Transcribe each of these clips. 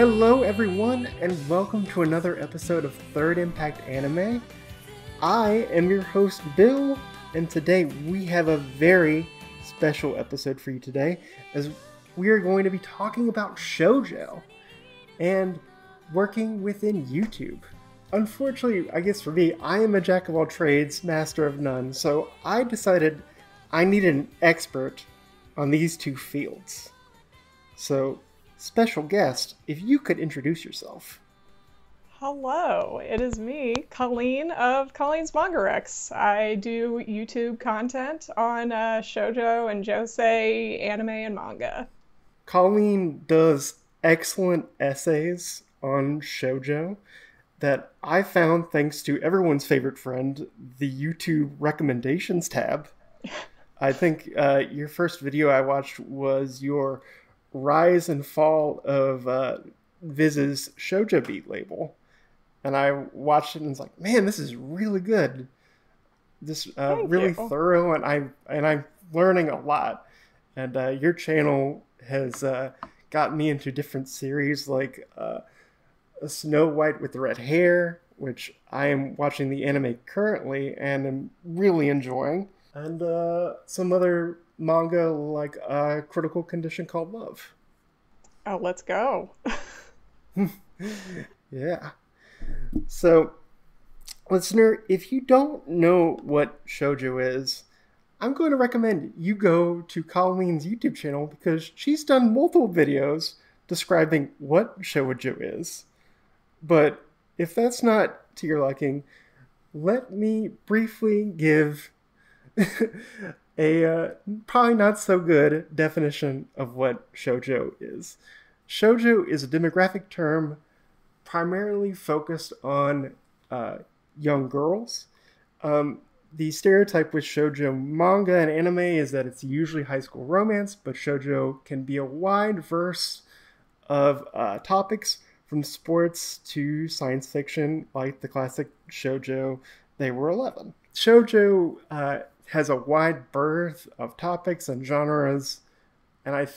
Hello everyone, and welcome to another episode of Third Impact Anime. I am your host, Bill, and today we have a very special episode for you today, as we are going to be talking about shoujo and working within YouTube. Unfortunately, I guess for me, I am a jack of all trades, master of none, so I decided I needed an expert on these two fields. So, special guest, if you could introduce yourself. Hello, it is me, Colleen of Colleen's Manga. I do YouTube content on Shojo and Josei anime and manga. Colleen does excellent essays on shoujo that I found thanks to everyone's favorite friend, the YouTube recommendations tab. I think your first video I watched was your rise and fall of Viz's Shoujo Beat label, and I watched it and was like, man, this is really good. This really you. thorough, and I'm learning a lot. And your channel has got me into different series like Snow White with the Red Hair, which I am watching the anime currently and am really enjoying, and some other manga like Critical Condition Called Love. Oh, let's go. Yeah. So, listener, if you don't know what shoujo is, I'm going to recommend you go to Colleen's YouTube channel because she's done multiple videos describing what shoujo is. But if that's not to your liking, let me briefly give a probably not so good definition of what shoujo is. Shoujo is a demographic term primarily focused on young girls. The stereotype with shoujo manga and anime is that it's usually high school romance, but shoujo can be a wide verse of topics from sports to science fiction, like the classic shoujo They Were 11. Shoujo has a wide berth of topics and genres, and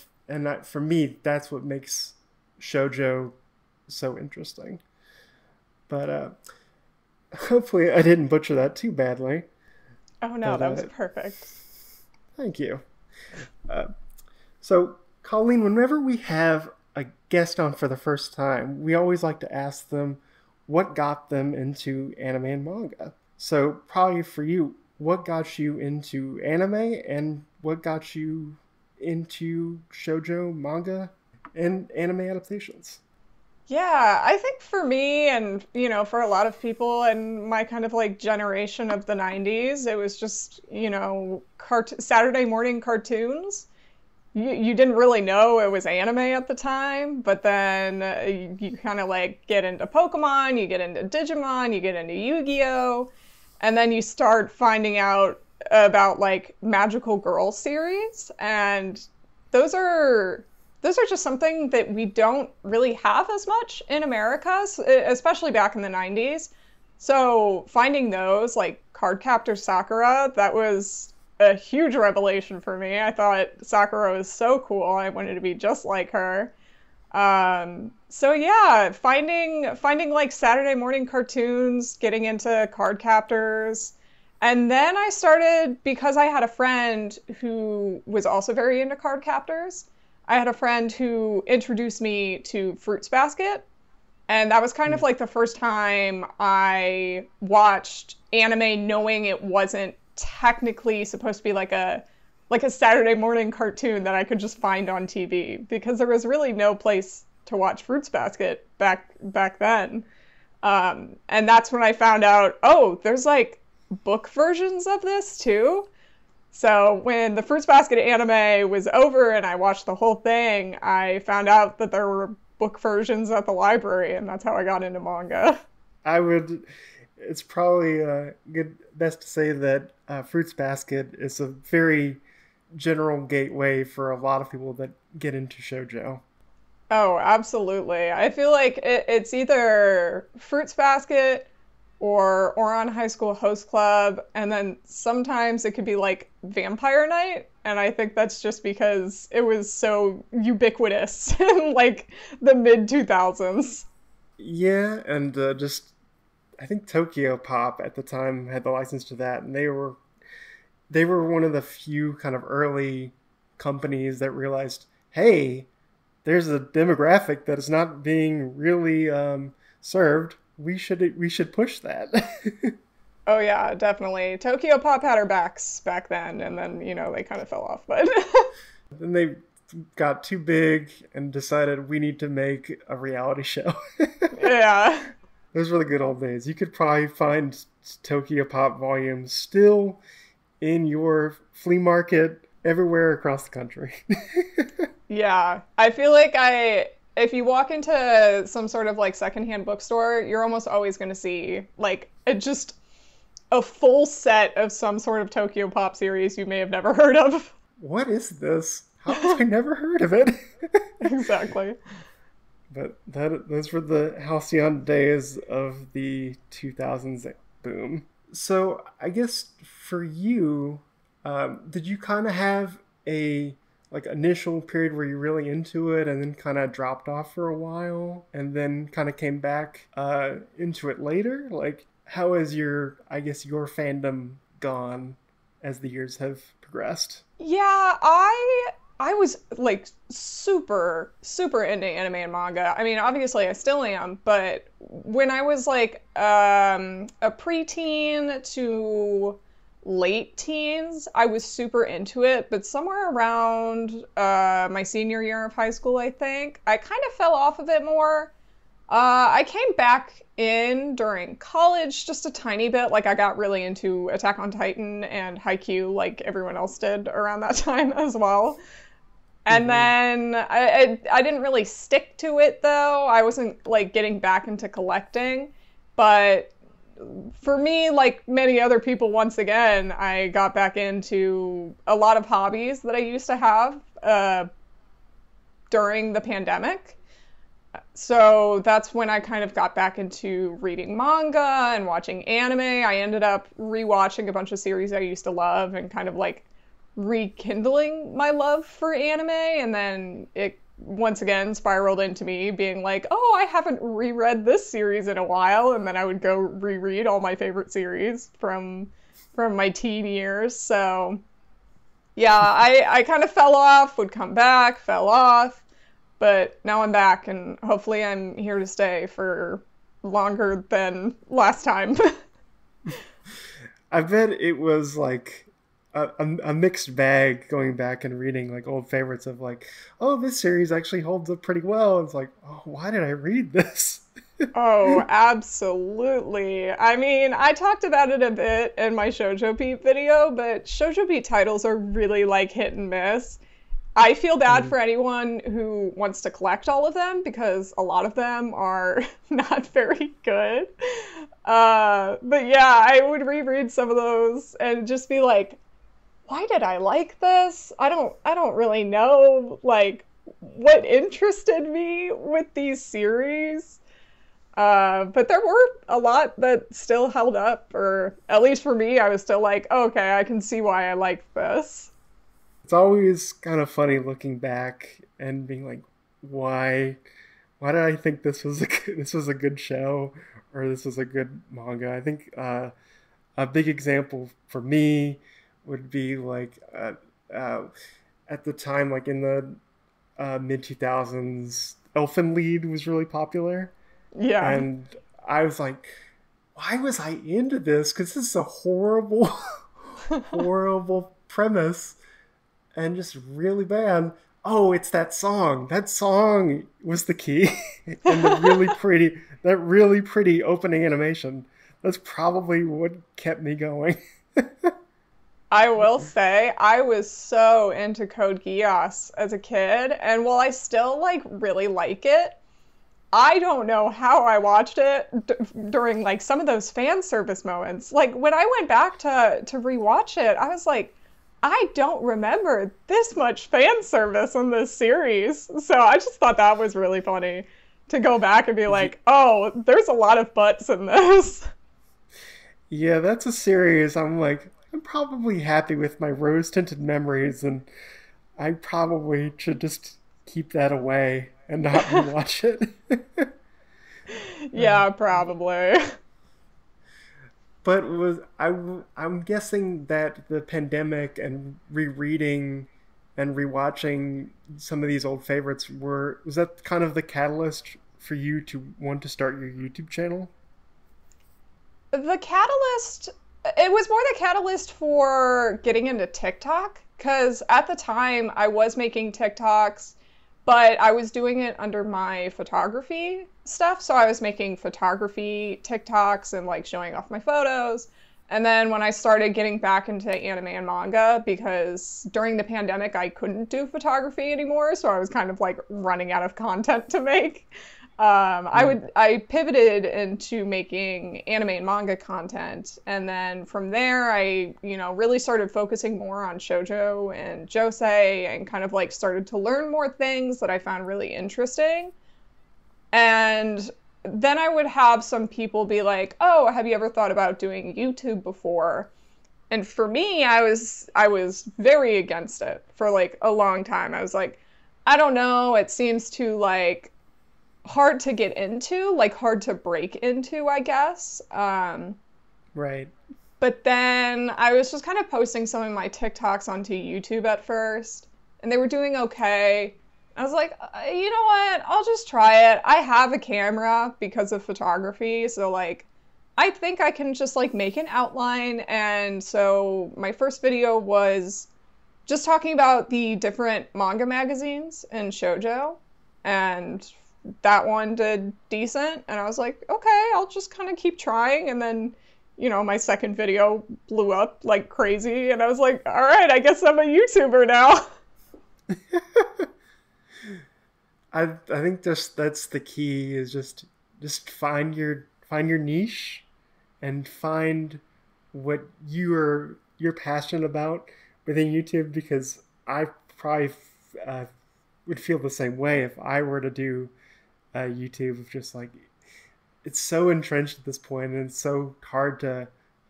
for me, that's what makes shoujo so interesting. But hopefully I didn't butcher that too badly. Oh no, that was perfect. Thank you. So, Colleen, whenever we have a guest on for the first time, we always like to ask them what got them into anime and manga. So, probably for you, what got you into anime and what got you into shoujo manga and anime adaptations? Yeah, I think for me and, for a lot of people in my kind of like generation of the 90s, it was just, Saturday morning cartoons. You didn't really know it was anime at the time, but then you kind of like get into Pokemon, you get into Digimon, you get into Yu-Gi-Oh! And then you start finding out about like magical girl series, and those are just something that we don't really have as much in America, especially back in the 90s. So finding those, like Cardcaptor Sakura, that was a huge revelation for me. I thought Sakura was so cool. I wanted to be just like her. So yeah, finding like Saturday morning cartoons, getting into card captors. And then I started, because I had a friend who was also very into card captors, I had a friend who introduced me to Fruits Basket. And that was kind of like the first time I watched anime knowing it wasn't technically supposed to be like a Saturday morning cartoon that I could just find on TV, because there was really no place to watch Fruits Basket back then. And that's when I found out, oh, there's like book versions of this too. So when the Fruits Basket anime was over and I watched the whole thing, I found out that there were book versions at the library, and that's how I got into manga. It's probably best to say that Fruits Basket is a very general gateway for a lot of people that get into shoujo. Oh, absolutely. I feel like it's either Fruits Basket or on High School Host Club, and then sometimes it could be like Vampire Night, and I think that's just because it was so ubiquitous in like the mid 2000s. Yeah, and just I think Tokyo Pop at the time had the license to that, and they were one of the few kind of early companies that realized, hey, there's a demographic that is not being really served. We should push that. Oh yeah, definitely. Tokyo Pop had her backs back then, and then, they kind of fell off, but Then they got too big and decided we need to make a reality show. yeah. Those were the good old days. You could probably find Tokyo Pop volumes still in your flea market everywhere across the country. Yeah. I feel like if you walk into some sort of like secondhand bookstore, you're almost always going to see like just a full set of some sort of Tokyo Pop series you may have never heard of. What is this? How have I never heard of it? Exactly. But those were the halcyon days of the 2000s boom. So I guess for you, did you kind of have a like initial period where you're really into it and then kind of dropped off for a while and then kind of came back into it later? Like, how has your fandom gone as the years have progressed? Yeah, I was like super super into anime and manga. I mean, obviously I still am, but when I was like a preteen to late teens, I was super into it, but somewhere around my senior year of high school, I think, I kind of fell off of it more. I came back in during college just a tiny bit. Like, I got really into Attack on Titan and Haikyuu like everyone else did around that time as well. And then I didn't really stick to it, though. I wasn't like getting back into collecting. But for me, like many other people, once again, I got back into a lot of hobbies that I used to have during the pandemic. So that's when I kind of got back into reading manga and watching anime. I ended up rewatching a bunch of series I used to love and kind of like rekindling my love for anime. And then it once again spiraled into me being like, oh, I haven't reread this series in a while. And then I would go reread all my favorite series from my teen years. So yeah, I kind of fell off, would come back, fell off. But now I'm back, and hopefully I'm here to stay for longer than last time. I bet it was like a mixed bag going back and reading like old favorites of like, oh, this series actually holds up pretty well. It's like, oh, why did I read this? Oh, absolutely. I mean, I talked about it a bit in my Shojo Beat video, but Shojo Beat titles are really like hit and miss. I feel bad for anyone who wants to collect all of them because a lot of them are not very good. But yeah, I would reread some of those and just be like, why did I like this? I don't really know like what interested me with these series. But there were a lot that still held up, or at least for me, I was still like, oh, okay, I can see why I liked this. It's always kind of funny looking back and being like, why did I think this was a good show or this was a good manga? I think a big example for me would be like at the time, like in the mid 2000s, Elfen Lied was really popular. Yeah. And I was like, why was I into this? Because this is a horrible, horrible premise. And just really bad. Oh, it's that song. That song was the key. And that really pretty opening animation. That's probably what kept me going. I will say, I was so into Code Geass as a kid, and while I still like really like it, I don't know how I watched it during like some of those fan service moments. Like when I went back to rewatch it, I was like, I don't remember this much fan service in this series. So I just thought that was really funny to go back and be like, oh, there's a lot of butts in this. Yeah, that's a series. I'm like, I'm probably happy with my rose tinted memories, and I probably should just keep that away and not rewatch it. Yeah, probably. But I'm guessing that the pandemic and rereading and rewatching some of these old favorites was that kind of the catalyst for you to want to start your YouTube channel? The catalyst, it was more the catalyst for getting into TikTok, because at the time I was making TikToks, but I was doing it under my photography stuff. So I was making photography TikToks and like showing off my photos. And then when I started getting back into anime and manga, because during the pandemic I couldn't do photography anymore, so I was kind of like running out of content to make. Mm. I pivoted into making anime and manga content, and then from there I really started focusing more on shojo and josei, and kind of like started to learn more things that I found really interesting. And then I would have some people be like, "Oh, have you ever thought about doing YouTube before?" And for me, I was very against it for like a long time. I was like, I don't know, it seems too like hard to get into, like hard to break into, I guess. Right. But then I was just kind of posting some of my TikToks onto YouTube at first, and they were doing okay. I was like, you know what? I'll just try it. I have a camera because of photography, so like I think I can just like make an outline. And so my first video was just talking about the different manga magazines in shoujo, and that one did decent, and I was like, okay, I'll just kind of keep trying. And then my second video blew up like crazy, and I was like, all right, I guess I'm a YouTuber now. I think just that's the key is just find your niche and find what you're passionate about within YouTube, because I probably uh, would feel the same way if I were to do YouTube of just like it's so entrenched at this point and it's so hard to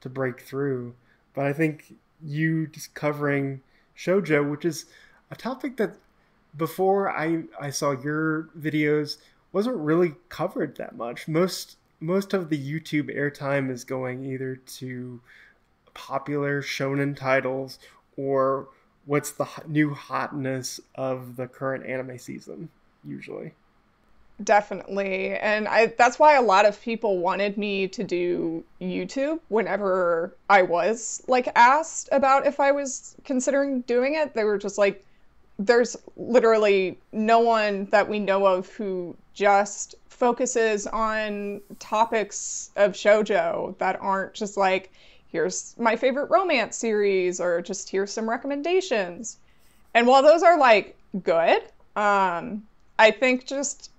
break through. But I think you just covering shojo, which is a topic that before I saw your videos wasn't really covered that much. Most of the YouTube airtime is going either to popular shonen titles or what's the new hotness of the current anime season usually. Definitely. And that's why a lot of people wanted me to do YouTube whenever I was like asked about if I was considering doing it. They were just like, there's literally no one that we know of who just focuses on topics of shoujo that aren't just like, here's my favorite romance series, or just here's some recommendations. And while those are like good, I think just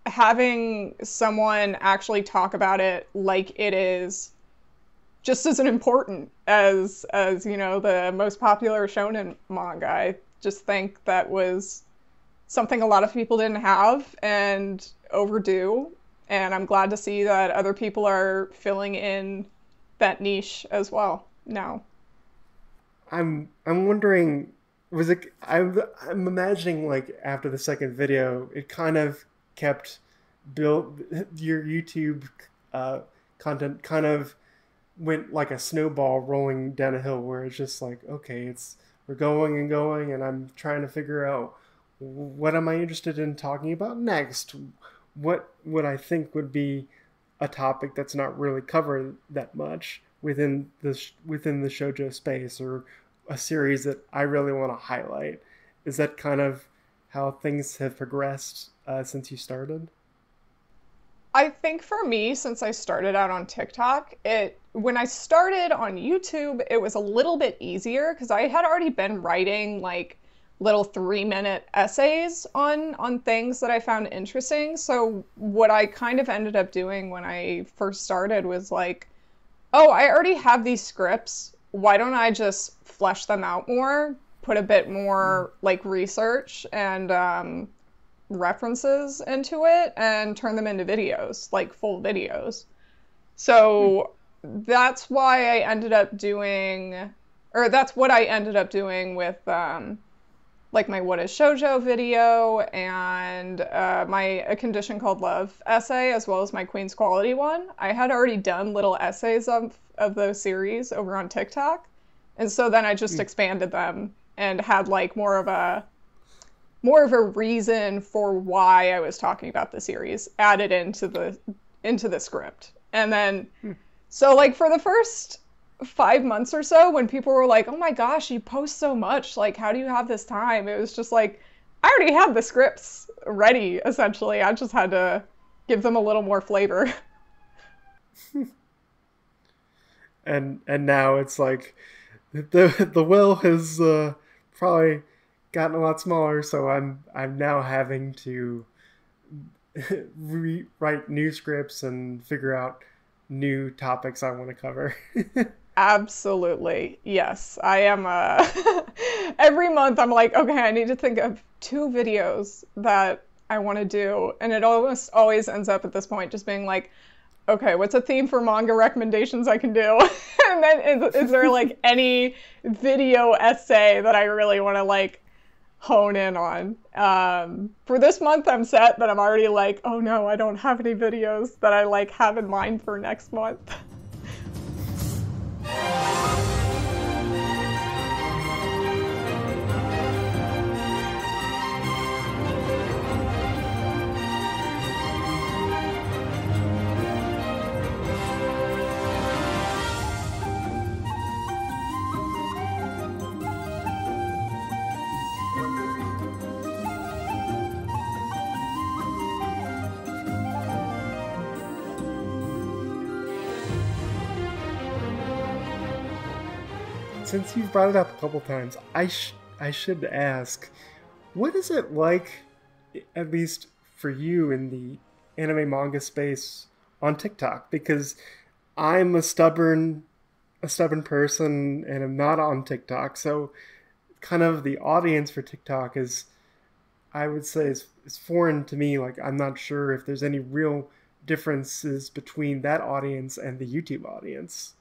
having someone actually talk about it like it is just as important as the most popular shonen manga. I just think that was something a lot of people didn't have and overdue, and I'm glad to see that other people are filling in that niche as well now. I'm wondering, was it I'm imagining like after the second video it kind of kept built your YouTube uh, content kind of went like a snowball rolling down a hill where it's just like, okay, it's we're going and going and I'm trying to figure out what am I interested in talking about next, what would I think would be a topic that's not really covered that much within the shojo space, or a series that I really want to highlight. Is that kind of how things have progressed since you started? I think for me, since I started out on TikTok, it when I started on YouTube, it was a little bit easier because I had already been writing like little 3-minute essays on things that I found interesting. So what I kind of ended up doing when I first started was like, oh, I already have these scripts. Why don't I just flesh them out more, put a bit Mm. more like research and references into it, and turn them into videos, like full videos. Hmm. So that's why I ended up doing, or that's what I ended up doing with like my What is Shoujo video and my A Condition Called Love essay, as well as my Queen's Quality one. I had already done little essays of those series over on TikTok. And so then I just expanded them and had like more of a reason for why I was talking about the series added into the script. And then so like for the first 5 months or so, when people were like, "Oh my gosh, you post so much. Like, how do you have this time?" It was just like, I already had the scripts ready, essentially. I just had to give them a little more flavor. And now it's like the will has probably gotten a lot smaller, so I'm now having to rewrite new scripts and figure out new topics I want to cover. Absolutely. Yes. I am every month I'm like, okay, I need to think of 2 videos that I want to do. And it almost always ends up at this point just being like, okay, what's a theme for manga recommendations I can do? And then is there like any video essay that I really want to like hone in on? For this month I'm set, but I'm already like, oh no, I don't have any videos that I like have in mind for next month. Since you've brought it up a couple times, I should ask, what is it like, at least for you in the anime manga space on TikTok? Because I'm a stubborn person and I'm not on TikTok, so kind of the audience for TikTok is, I would say, is foreign to me. Like, I'm not sure if there's any real differences between that audience and the YouTube audience.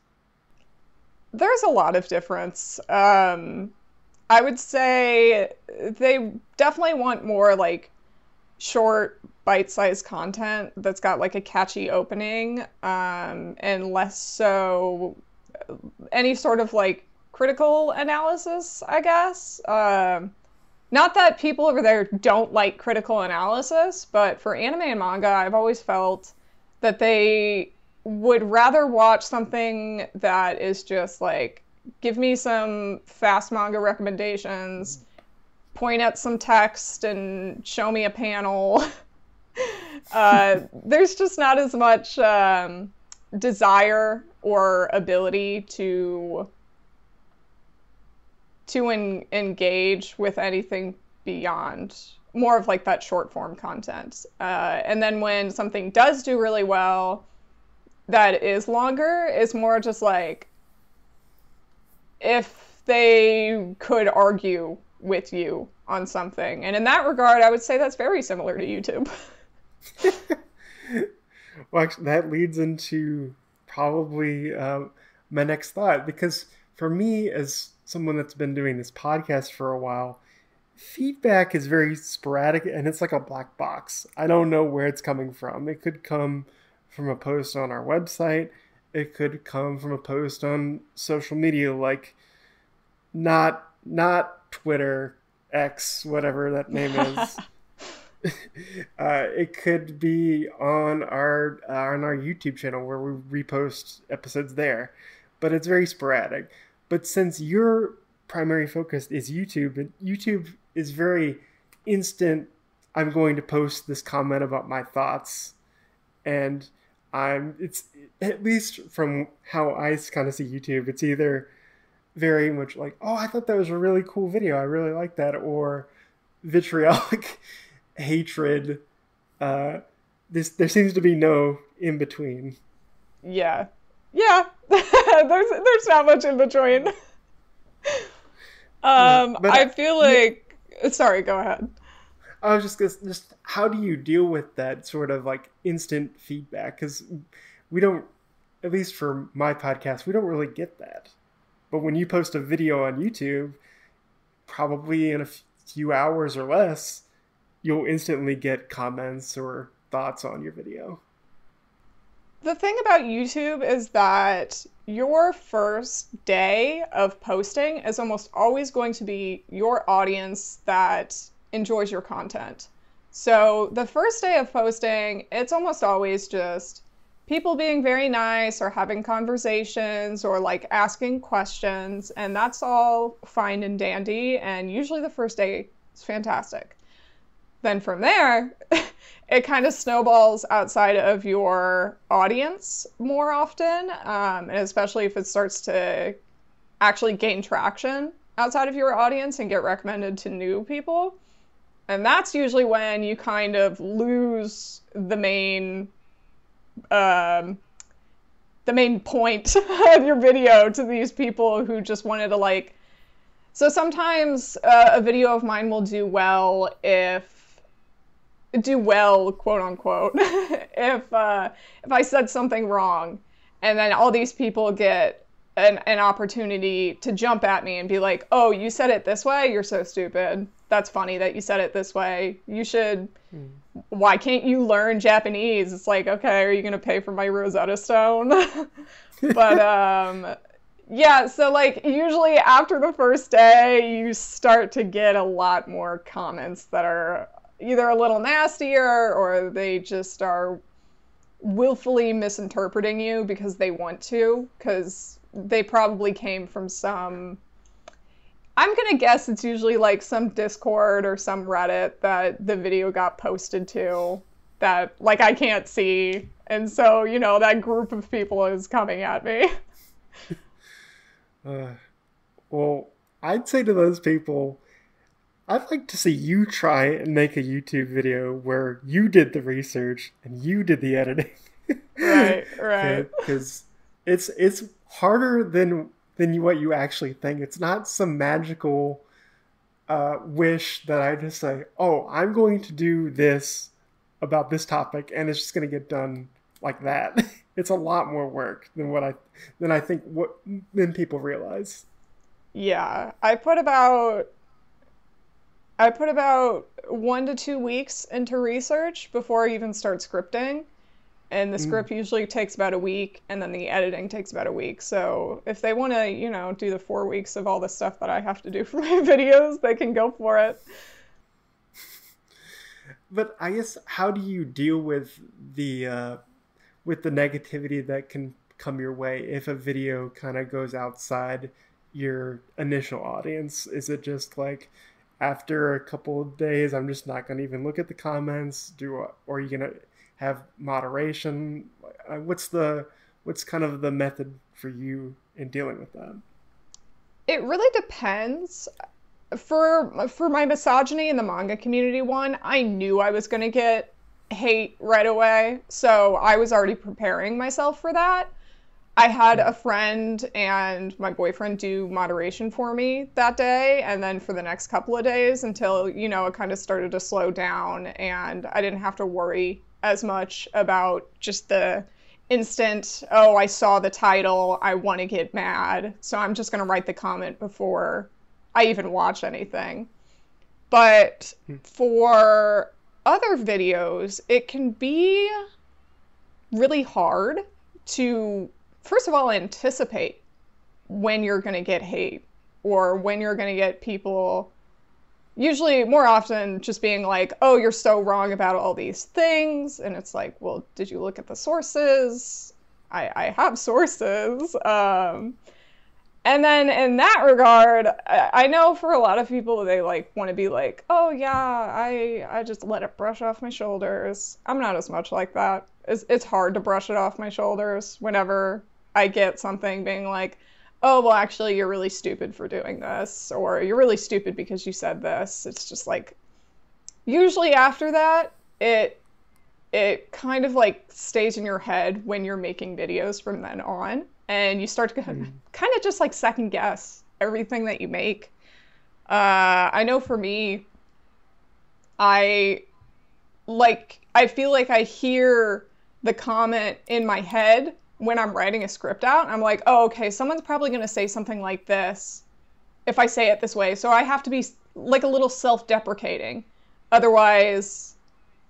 There's a lot of difference. I would say they definitely want more like short, bite-sized content that's got like a catchy opening, and less so any sort of like critical analysis, I guess. Not that people over there don't like critical analysis, but for anime and manga, I've always felt that they would rather watch something that is just like, give me some fast manga recommendations, point at some text and show me a panel. There's just not as much desire or ability to engage with anything beyond more of like that short form content. And then when something does do really well, that is longer, is more just like if they could argue with you on something. And in that regard, I would say that's very similar to YouTube. Well, actually, that leads into probably my next thought, because for me, as someone that's been doing this podcast for a while, feedback is very sporadic and it's like a black box. I don't know where it's coming from. It could come from a post on our website. It could come from a post on social media, like not Twitter, X, whatever that name is. It could be on our YouTube channel where we repost episodes there, but it's very sporadic. But since your primary focus is YouTube, and YouTube is very instant, I'm going to post this comment about my thoughts, and it's, at least from how I kind of see YouTube, it's either very much like, oh, I thought that was a really cool video, I really like that, or vitriolic hatred. There seems to be no in between. Yeah. There's not much in between. I feel like, sorry, go ahead. I was just how do you deal with that sort of like instant feedback? Because we don't, at least for my podcast, we don't really get that. But when you post a video on YouTube, probably in a few hours or less, you'll instantly get comments or thoughts on your video. The thing about YouTube is that your first day of posting is almost always going to be your audience that enjoys your content. So the first day of posting, it's almost always just people being very nice or having conversations or like asking questions, and that's all fine and dandy, and usually the first day is fantastic. Then from there, it kind of snowballs outside of your audience more often, and especially if it starts to actually gain traction outside of your audience and get recommended to new people. And that's usually when you kind of lose the main point of your video to these people who just wanted to like. So sometimes a video of mine will do well, quote unquote, if I said something wrong, and then all these people get an opportunity to jump at me and be like, oh, you said it this way? You're so stupid. That's funny that you said it this way. You should, why can't you learn Japanese? It's like, okay, are you going to pay for my Rosetta Stone? But, yeah, so like usually after the first day, you start to get a lot more comments that are either a little nastier or they just are willfully misinterpreting you because they want to, because they probably came from some, I'm gonna guess it's usually like some Discord or some Reddit that the video got posted to that like I can't see. And so, you know, that group of people is coming at me. Well, I'd say to those people, I'd like to see you try and make a YouTube video where you did the research and you did the editing. Right. Because it's harder than what you actually think. It's not some magical wish that I just say, oh, I'm going to do this about this topic and it's just going to get done like that. It's a lot more work than I think people realize. Yeah, I put about 1 to 2 weeks into research before I even start scripting. And the script usually takes about a week, and then the editing takes about a week. So if they want to, you know, do the 4 weeks of all the stuff that I have to do for my videos, they can go for it. But I guess, how do you deal with the negativity that can come your way if a video kind of goes outside your initial audience? Is it just like, after a couple of days, I'm just not going to even look at the comments? Or are you going to have moderation? What's kind of the method for you in dealing with that? It really depends. For my misogyny in the manga community one, I knew I was going to get hate right away, so I was already preparing myself for that. I had a friend and my boyfriend do moderation for me that day, and then for the next couple of days until, you know, it kind of started to slow down and I didn't have to worry as much about just the instant, oh, I saw the title, I want to get mad, so I'm just going to write the comment before I even watch anything. But for other videos, it can be really hard to, first of all, anticipate when you're going to get hate or when you're going to get people, usually more often just being like, oh, you're so wrong about all these things. And it's like, well, did you look at the sources? I have sources. And then in that regard, I know for a lot of people, they like want to be like, oh yeah, I just let it brush off my shoulders. I'm not as much like that. It's hard to brush it off my shoulders whenever I get something being like, oh, well, actually, you're really stupid for doing this, or you're really stupid because you said this. It's just like, usually after that, it kind of like stays in your head when you're making videos from then on. And you start to kind of just like second guess everything that you make. I know for me, I feel like I hear the comment in my head when I'm writing a script out, I'm like, oh, okay, someone's probably going to say something like this if I say it this way. So I have to be like a little self-deprecating. Otherwise,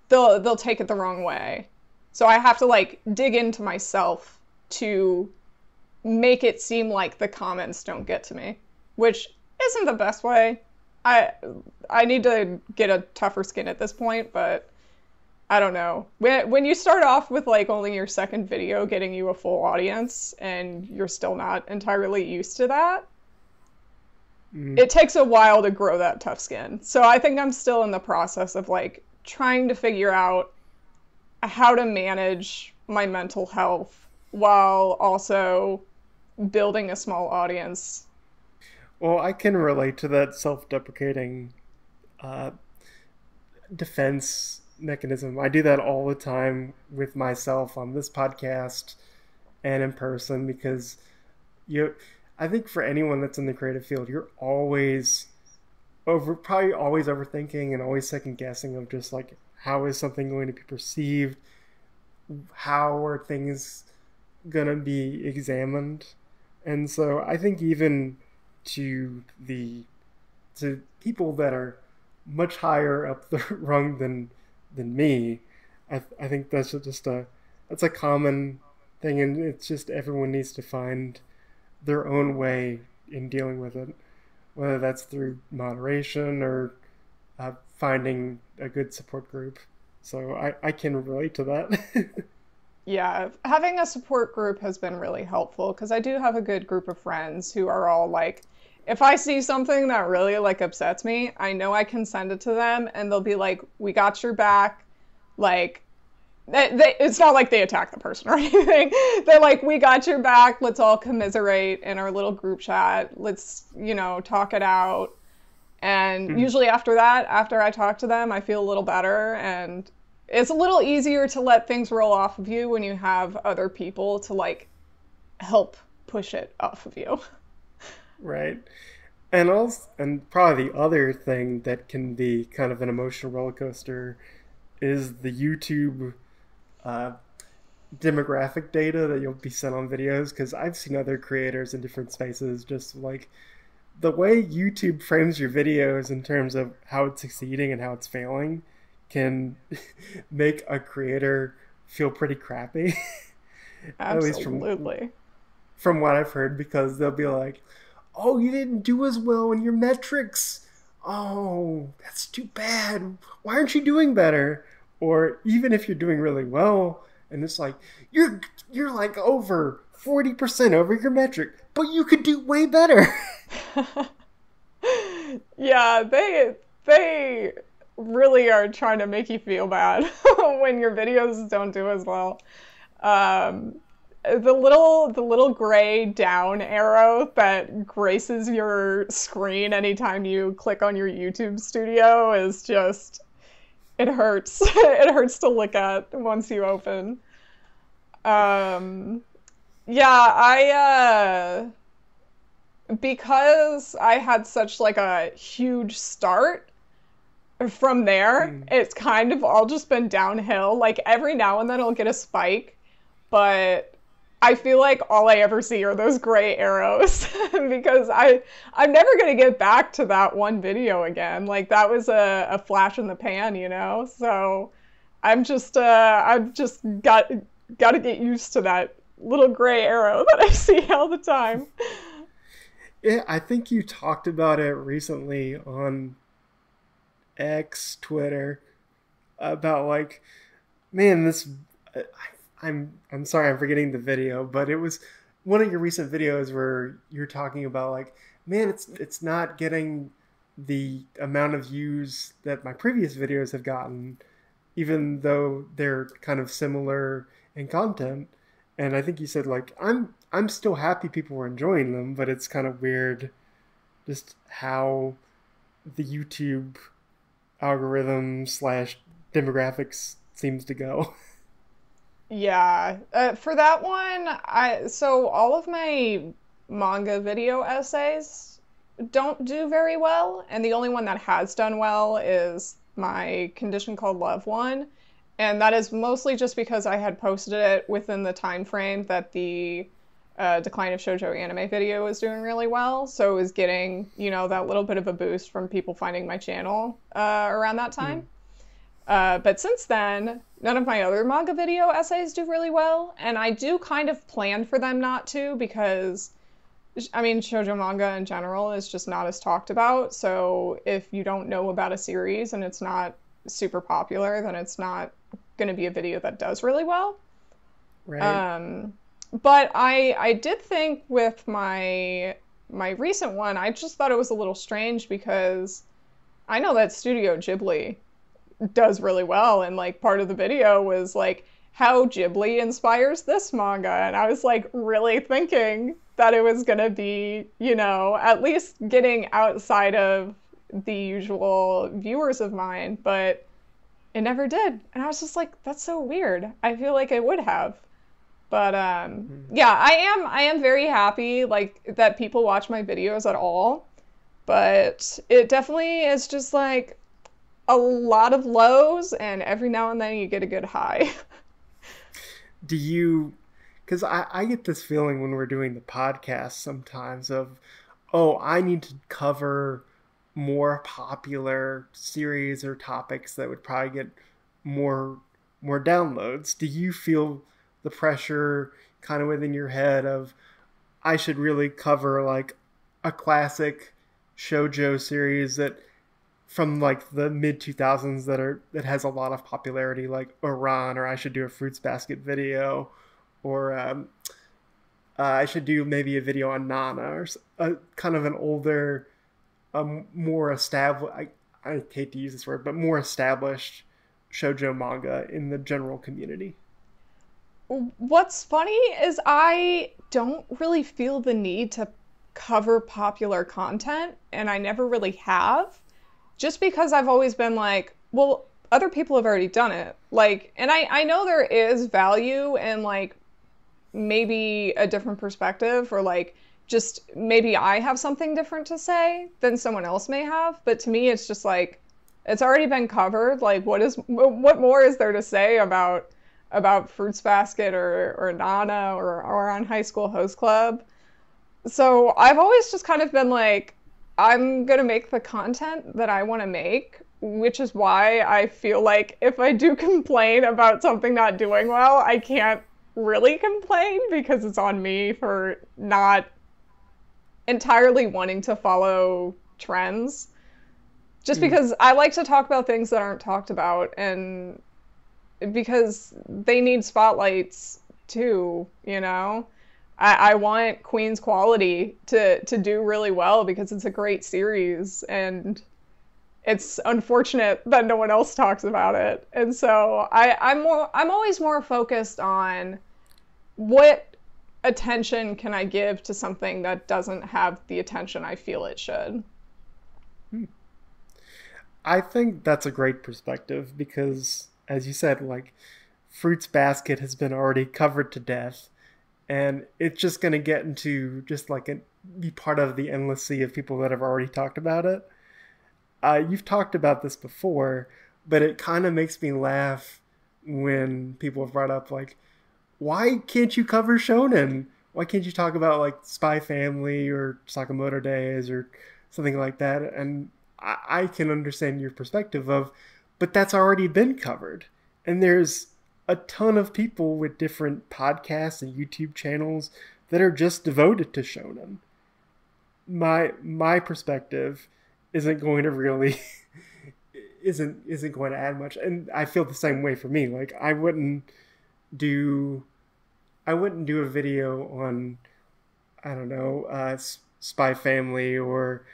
they'll take it the wrong way. So I have to like dig into myself to make it seem like the comments don't get to me, which isn't the best way. I I need to get a tougher skin at this point, but I don't know. When you start off with like only your second video getting you a full audience and you're still not entirely used to that, it takes a while to grow that tough skin. So I think I'm still in the process of like trying to figure out how to manage my mental health while also building a small audience. Well, I can relate to that self-deprecating uh, defense mechanism. I do that all the time with myself on this podcast and in person because you I think for anyone that's in the creative field, you're always probably always overthinking and always second guessing of just like how is something going to be perceived, how are things gonna be examined. And so I think even to the to people that are much higher up the rung than me, I think that's a common thing, and it's just everyone needs to find their own way in dealing with it, whether that's through moderation or finding a good support group. So I can relate to that. Yeah, having a support group has been really helpful because I do have a good group of friends who are all like, if I see something that really like upsets me, I know I can send it to them and they'll be like, we got your back. Like, it's not like they attack the person or anything. They're like, we got your back. Let's all commiserate in our little group chat. Let's, talk it out. And usually after that, after I talk to them, I feel a little better. And it's a little easier to let things roll off of you when you have other people to like help push it off of you. Right. And probably the other thing that can be kind of an emotional roller coaster is the YouTube uh, demographic data that you'll be sent on videos. Because I've seen other creators in different spaces just like the way YouTube frames your videos in terms of how it's succeeding and how it's failing can make a creator feel pretty crappy. At least from what I've heard, because they'll be like, oh, you didn't do as well in your metrics. Oh, that's too bad. Why aren't you doing better? Or even if you're doing really well, and it's like, you're like over 40% over your metric, but you could do way better. Yeah, they really are trying to make you feel bad when your videos don't do as well. The little gray down arrow that graces your screen anytime you click on your YouTube studio is just, it hurts. It hurts to look at once you open. Yeah, because I had such like a huge start from there, it's kind of all just been downhill. Like every now and then I'll get a spike, but I feel like all I ever see are those gray arrows because I'm never going to get back to that one video again. Like that was a flash in the pan, So I've just got to get used to that little gray arrow that I see all the time. Yeah, I think you talked about it recently on X, Twitter, about like, man, this. I'm sorry, I'm forgetting the video, but it was one of your recent videos where you're talking about like, man, it's not getting the amount of views that my previous videos have gotten, even though they're kind of similar in content. And I think you said like, I'm still happy people were enjoying them, but it's kind of weird just how the YouTube algorithm / demographics seems to go. Yeah, for that one, so all of my manga video essays don't do very well, and the only one that has done well is my Condition Called Love one. And that is mostly just because I had posted it within the time frame that the Decline of Shoujo Anime video was doing really well. So it was getting, that little bit of a boost from people finding my channel around that time. Mm. But since then, none of my other manga video essays do really well. And I do kind of plan for them not to because, I mean, shoujo manga in general is just not as talked about. So if you don't know about a series and it's not super popular, then it's not going to be a video that does really well. Right. Um, but I did think with my recent one, I just thought it was a little strange because I know that Studio Ghibli does really well, and like part of the video was like how Ghibli inspires this manga, and I was like really thinking that it was gonna be, at least getting outside of the usual viewers of mine, but it never did. And I was just like, that's so weird. I feel like it would have. But Mm. yeah, I am very happy like that people watch my videos at all. But it definitely is just like a lot of lows and every now and then you get a good high. Do you, because I get this feeling when we're doing the podcast sometimes of, oh, I need to cover more popular series or topics that would probably get more more downloads. Do you feel the pressure kind of within your head of I should really cover like a classic shojo series that from like the mid 2000s that has a lot of popularity like Iran, or I should do a Fruits Basket video, or I should do maybe a video on Nana, or a kind of an older, more established, I hate to use this word, but more established shoujo manga in the general community. What's funny is I don't really feel the need to cover popular content, and I never really have, just because I've always been like, well, other people have already done it. Like, and I know there is value in like maybe a different perspective, or like just maybe I have something different to say than someone else may have. But to me, it's just like it's already been covered. Like, what more is there to say about Fruits Basket or Nana or on High School Host Club? So I've always just kind of been like, I'm gonna make the content that I want to make, which is why I feel like if I do complain about something not doing well, I can't really complain because it's on me for not entirely wanting to follow trends. Just Mm. because I like to talk about things that aren't talked about, and because they need spotlights too, you know? I want Queen's Quality to do really well because it's a great series and it's unfortunate that no one else talks about it. And so I'm always more focused on what attention can I give to something that doesn't have the attention I feel it should. I think that's a great perspective because, as you said, like Fruits Basket has been already covered to death, and it's just going to get into just like be part of the endless sea of people that have already talked about it. You've talked about this before, but it kind of makes me laugh when people have brought up like, why can't you cover shonen? Why can't you talk about like Spy Family or Sakamoto Days or something like that? And I can understand your perspective of, but that's already been covered. And there's a ton of people with different podcasts and YouTube channels that are just devoted to shonen. My perspective isn't going to really isn't going to add much, and I feel the same way for me. Like do I wouldn't do a video on, I don't know, Spy Family or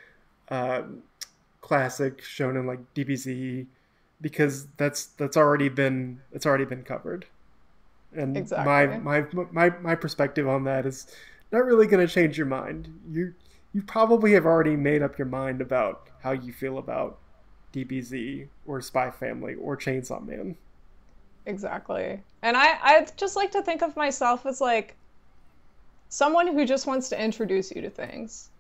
uh, classic shonen like DBZ, because that's already been covered. And Exactly. my perspective on that is not really going to change your mind. You probably have already made up your mind about how you feel about DBZ or Spy Family or Chainsaw Man. Exactly. And I just like to think of myself as like someone who just wants to introduce you to things.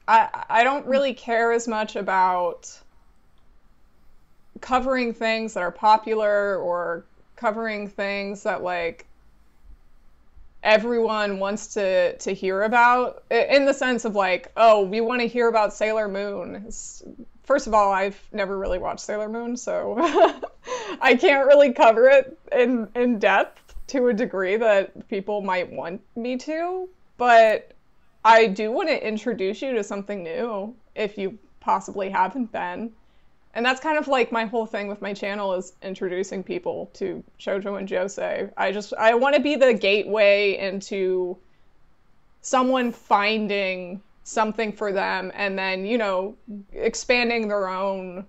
I don't really care as much about covering things that are popular or covering things that like everyone wants to hear about, in the sense of like, oh, we want to hear about Sailor Moon. First of all, I've never really watched Sailor Moon, so I can't really cover it in depth to a degree that people might want me to. But I do want to introduce you to something new if you possibly haven't been. And that's kind of like my whole thing with my channel, is introducing people to Shojo and Josei. I want to be the gateway into someone finding something for them and then, you know, expanding their own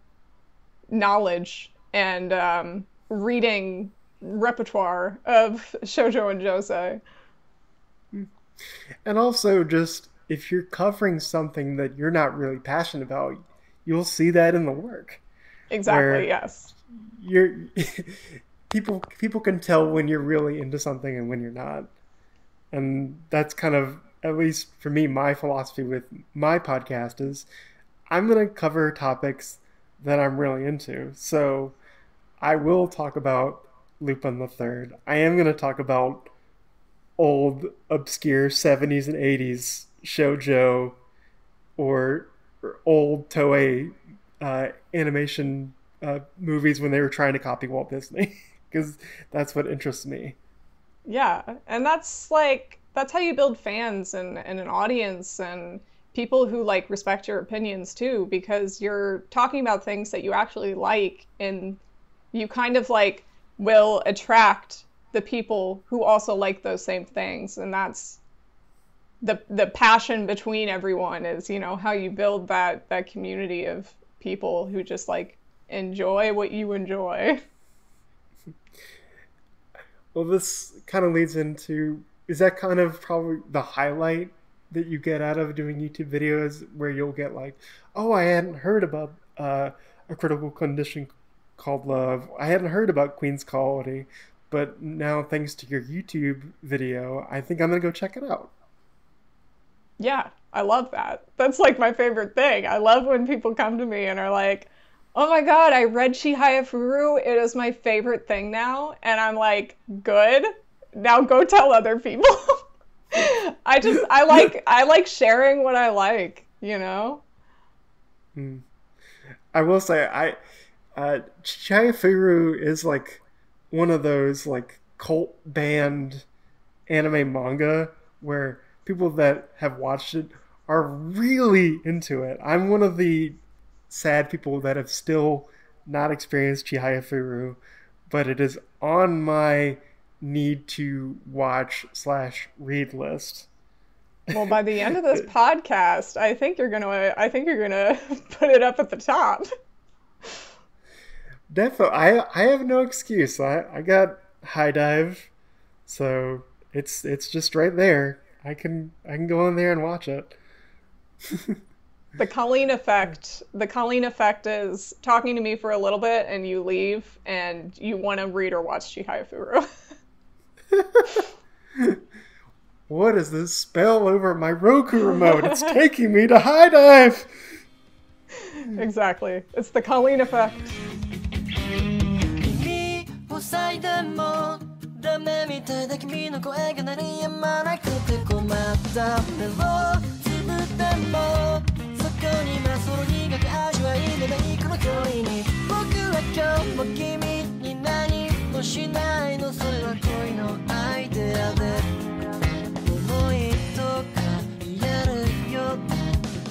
knowledge and reading repertoire of Shojo and Josei. And also, just if you're covering something that you're not really passionate about, you'll see that in the work. Exactly, yes. You're people can tell when you're really into something and when you're not. And that's kind of, at least for me, my philosophy with my podcast is I'm going to cover topics that I'm really into. So I will talk about Lupin the Third. I am going to talk about old, obscure 70s and 80s shoujo or old Toei animation movies when they were trying to copy Walt Disney, because that's what interests me. Yeah, and that's how you build fans and an audience and people who like respect your opinions too, because you're talking about things that you actually like, and you kind of like will attract the people who also like those same things. And that's the passion between everyone, is, you know, how you build that community of people who just like enjoy what you enjoy. Well, this kind of leads into, is that kind of probably the highlight that you get out of doing YouTube videos, where you'll get like, oh, I hadn't heard about a critical condition called love. I hadn't heard about Queen's Quality, but now thanks to your YouTube video, I think I'm going to go check it out. Yeah, I love that. That's like my favorite thing. I love when people come to me and are like, oh my God, I read Chihaya Furu. It is my favorite thing now. And I'm like, good. Now go tell other people. I like sharing what I like, you know? I will say, Chihaya Furu is like one of those like cult band anime manga where people that have watched it are really into it. I'm one of the sad people that have still not experienced Chihaya Furu, but it is on my need to watch / read list. Well, by the end of this podcast, I think you're gonna put it up at the top. Definitely, I have no excuse. I got High Dive, so it's just right there. I can go in there and watch it. The Colleen effect. The Colleen effect is talking to me for a little bit and you leave and you want to read or watch Chihaya Furu. What is this spell over my Roku remote? It's taking me to High Dive. Exactly. It's the Colleen effect. ダメみたいだ君の声が鳴りやまなくて困った目をつぶってもそこにまその苦く味わいのないこの恋に僕は今日も君に何もしないのそれは恋のアイデアで思いとかやるよ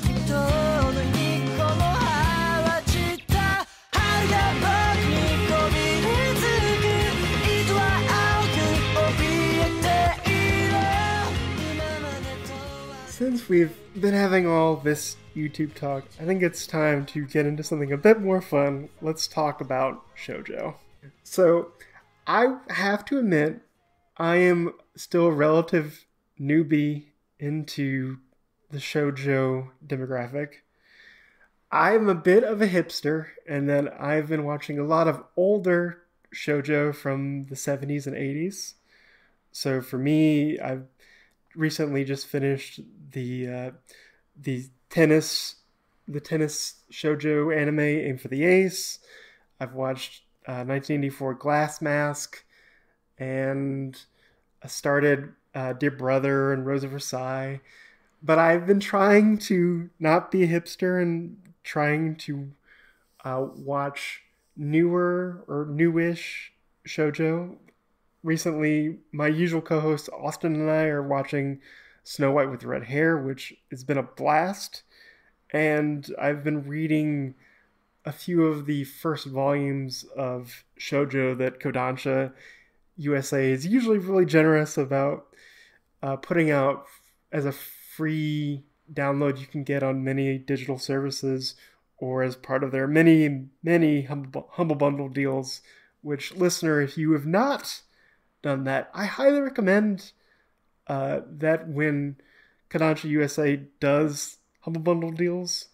君とのにこの葉は散った春が僕にこびりつく Since we've been having all this YouTube talk, I think it's time to get into something a bit more fun. Let's talk about shoujo. So, I have to admit, I am still a relative newbie into the shoujo demographic. I'm a bit of a hipster, and then I've been watching a lot of older shoujo from the 70s and 80s. So for me, I've recently just finished the tennis shoujo anime Aim for the Ace. I've watched 1984 Glass Mask. and I started Dear Brother and Rose of Versailles. But I've been trying to not be a hipster and trying to watch newer or newish shoujo. Recently, my usual co-host Austin and I are watching Snow White with Red Hair, which has been a blast. And I've been reading a few of the first volumes of shoujo that Kodansha USA is usually really generous about putting out as a free download you can get on many digital services or as part of their many humble bundle deals, which, listener, if you have not done that, I highly recommend that when Kodansha USA does humble bundle deals,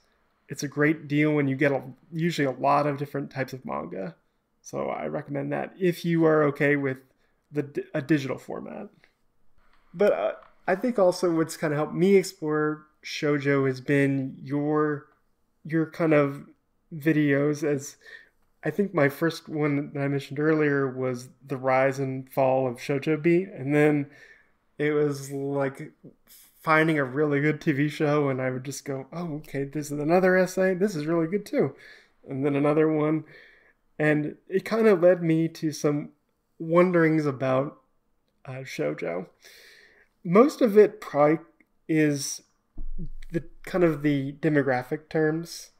it's a great deal when you get usually a lot of different types of manga. So I recommend that if you are okay with a digital format. But I think also what's kind of helped me explore shoujo has been your kind of videos. As I think my first one that I mentioned earlier was the rise and fall of Shoujo Beat, and then it was like finding a really good TV show, and I would just go, oh, okay, this is another essay, this is really good too, and then another one, and it kind of led me to some wonderings about shoujo. Most of it probably is the kind of the demographic terms,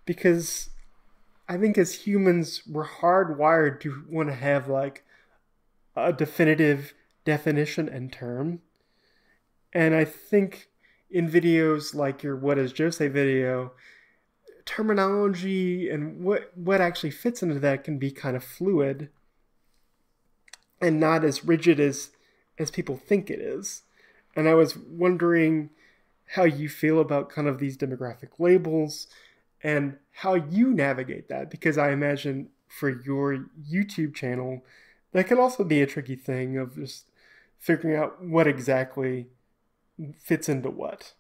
because I think as humans we're hardwired to want to have like a definitive definition and term, and I think in videos like your What is Josei video, terminology and what actually fits into that can be kind of fluid and not as rigid as people think it is. And I was wondering how you feel about kind of these demographic labels and how you navigate that, because I imagine for your YouTube channel that can also be a tricky thing of just figuring out what exactly fits into what.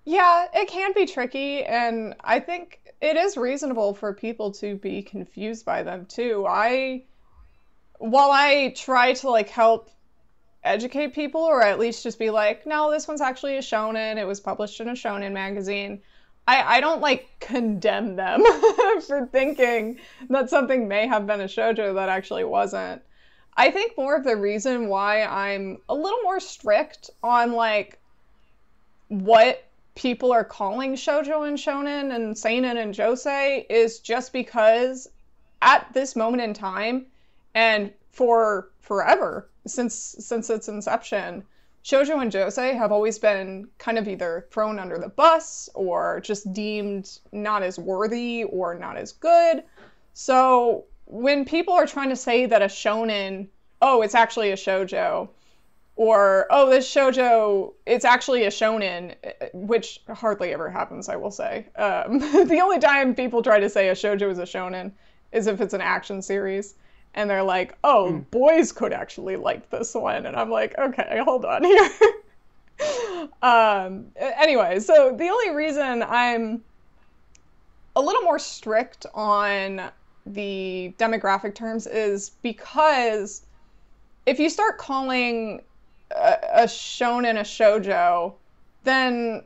Yeah, it can be tricky, and I think it is reasonable for people to be confused by them too. While I try to like help educate people, or at least just be like, no, this one's actually a shonen, it was published in a shonen magazine, I don't like condemn them for thinking that something may have been a shoujo that actually wasn't. I think more of the reason why I'm a little more strict on like what people are calling shoujo and shonen and seinen and josei is just because at this moment in time, and for forever since its inception, shoujo and josei have always been kind of either thrown under the bus or just deemed not as worthy or not as good. So when people are trying to say that a shonen, oh, it's actually a shoujo, or, oh, this shoujo, it's actually a shonen, which hardly ever happens, I will say. The only time people try to say a shoujo is a shonen is if it's an action series. And they're like, oh, boys could actually like this one. And I'm like, okay, hold on here. Anyway, so the only reason I'm a little more strict on the demographic terms is because if you start calling a shonen a shoujo, then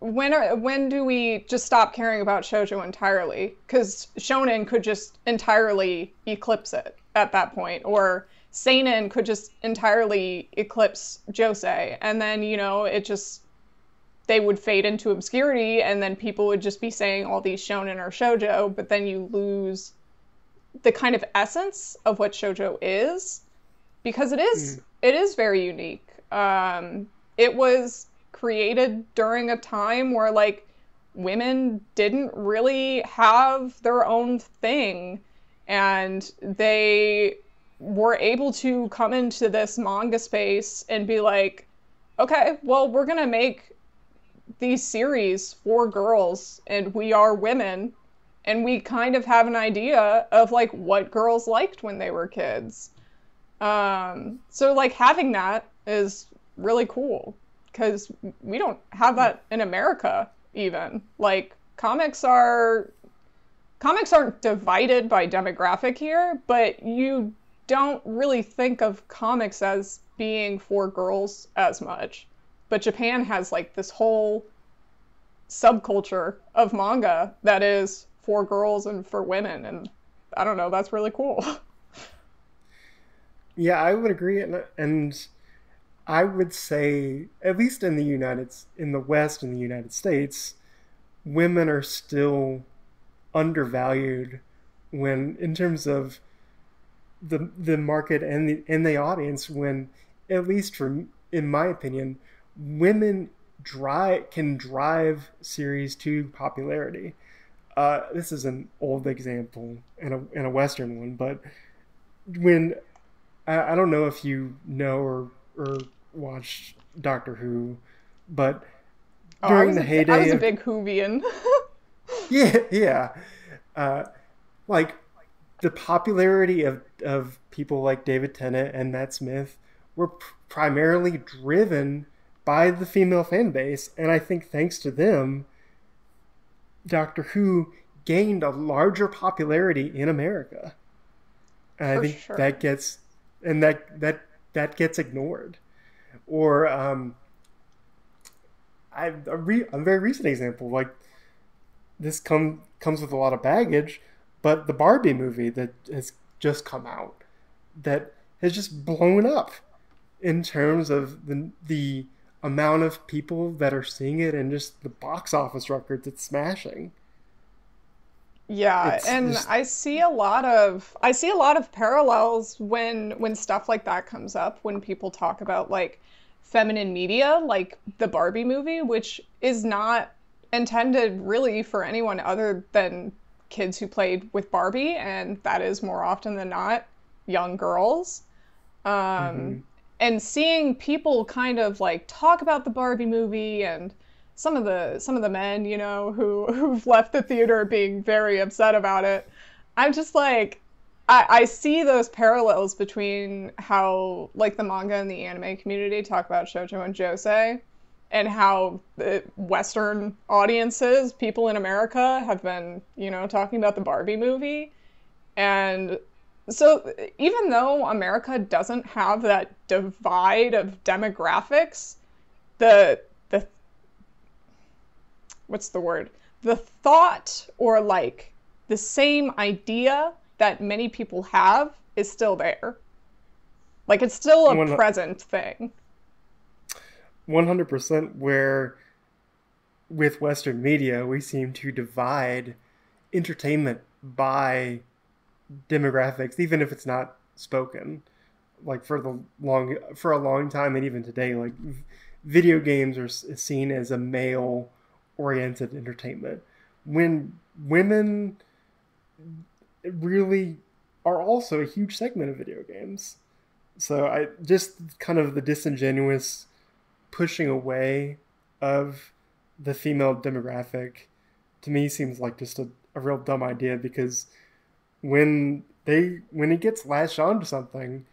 when do we just stop caring about shoujo entirely? Because shonen could just entirely eclipse it at that point, or seinen could just entirely eclipse josei, and then, you know, they would fade into obscurity, and then people would just be saying all these shonen are shoujo, but then you lose the kind of essence of what shoujo is, because it is very unique. It was created during a time where like women didn't really have their own thing, and they were able to come into this manga space and be like, okay, well, we're gonna make these series for girls, and we are women, and we kind of have an idea of like what girls liked when they were kids. So like having that is really cool, because we don't have that in America even. Like comics aren't divided by demographic here, but you don't really think of comics as being for girls as much. But Japan has like this whole subculture of manga that is for girls and for women, and I don't know, that's really cool. Yeah, I would agree, and I would say, at least in the West, in the United States, women are still undervalued when, in terms of the market and the audience, when, at least in my opinion, women can drive series to popularity. This is an old example and a Western one, but when I don't know if you know or watched Doctor Who, but during the heyday, I was a big Whovian. yeah, like the popularity of people like David Tennant and Matt Smith were primarily driven by the female fan base, and I think thanks to them, Doctor Who gained a larger popularity in America. And I think sure. that gets ignored. Or a very recent example, like this comes with a lot of baggage, but the Barbie movie that has just come out, that has just blown up in terms of the amount of people that are seeing it and just the box office records it's smashing. Yeah, I see a lot of parallels when stuff like that comes up, when people talk about like feminine media, like the Barbie movie, which is not intended really for anyone other than kids who played with Barbie, and that is more often than not young girls. And seeing people kind of like talk about the Barbie movie, and some of the men, you know, who've left the theater being very upset about it, I'm just like, I see those parallels between how like the manga and the anime community talk about Shojo and Josei, and how the Western audiences, people in America, have been, you know, talking about the Barbie movie. And so even though America doesn't have that divide of demographics, the what's the word? The thought, or like the same idea that many people have, is still there. Like it's still a present thing. 100%, where with Western media, we seem to divide entertainment by demographics, even if it's not spoken. Like for a long time, and even today, like video games are seen as a male-oriented entertainment, when women really are also a huge segment of video games. So I just kind of the disingenuous pushing away of the female demographic, to me, seems like just a real dumb idea, because when it gets latched onto something,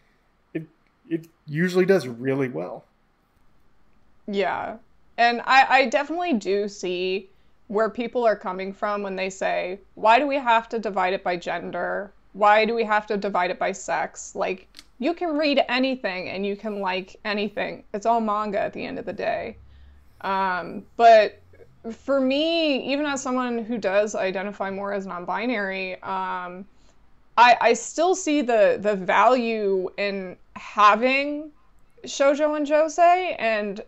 it usually does really well. Yeah. And I definitely do see where people are coming from when they say, why do we have to divide it by gender? Why do we have to divide it by sex? Like, you can read anything and you can like anything. It's all manga at the end of the day. But for me, even as someone who does identify more as non-binary, I still see the value in having shoujo and josei, and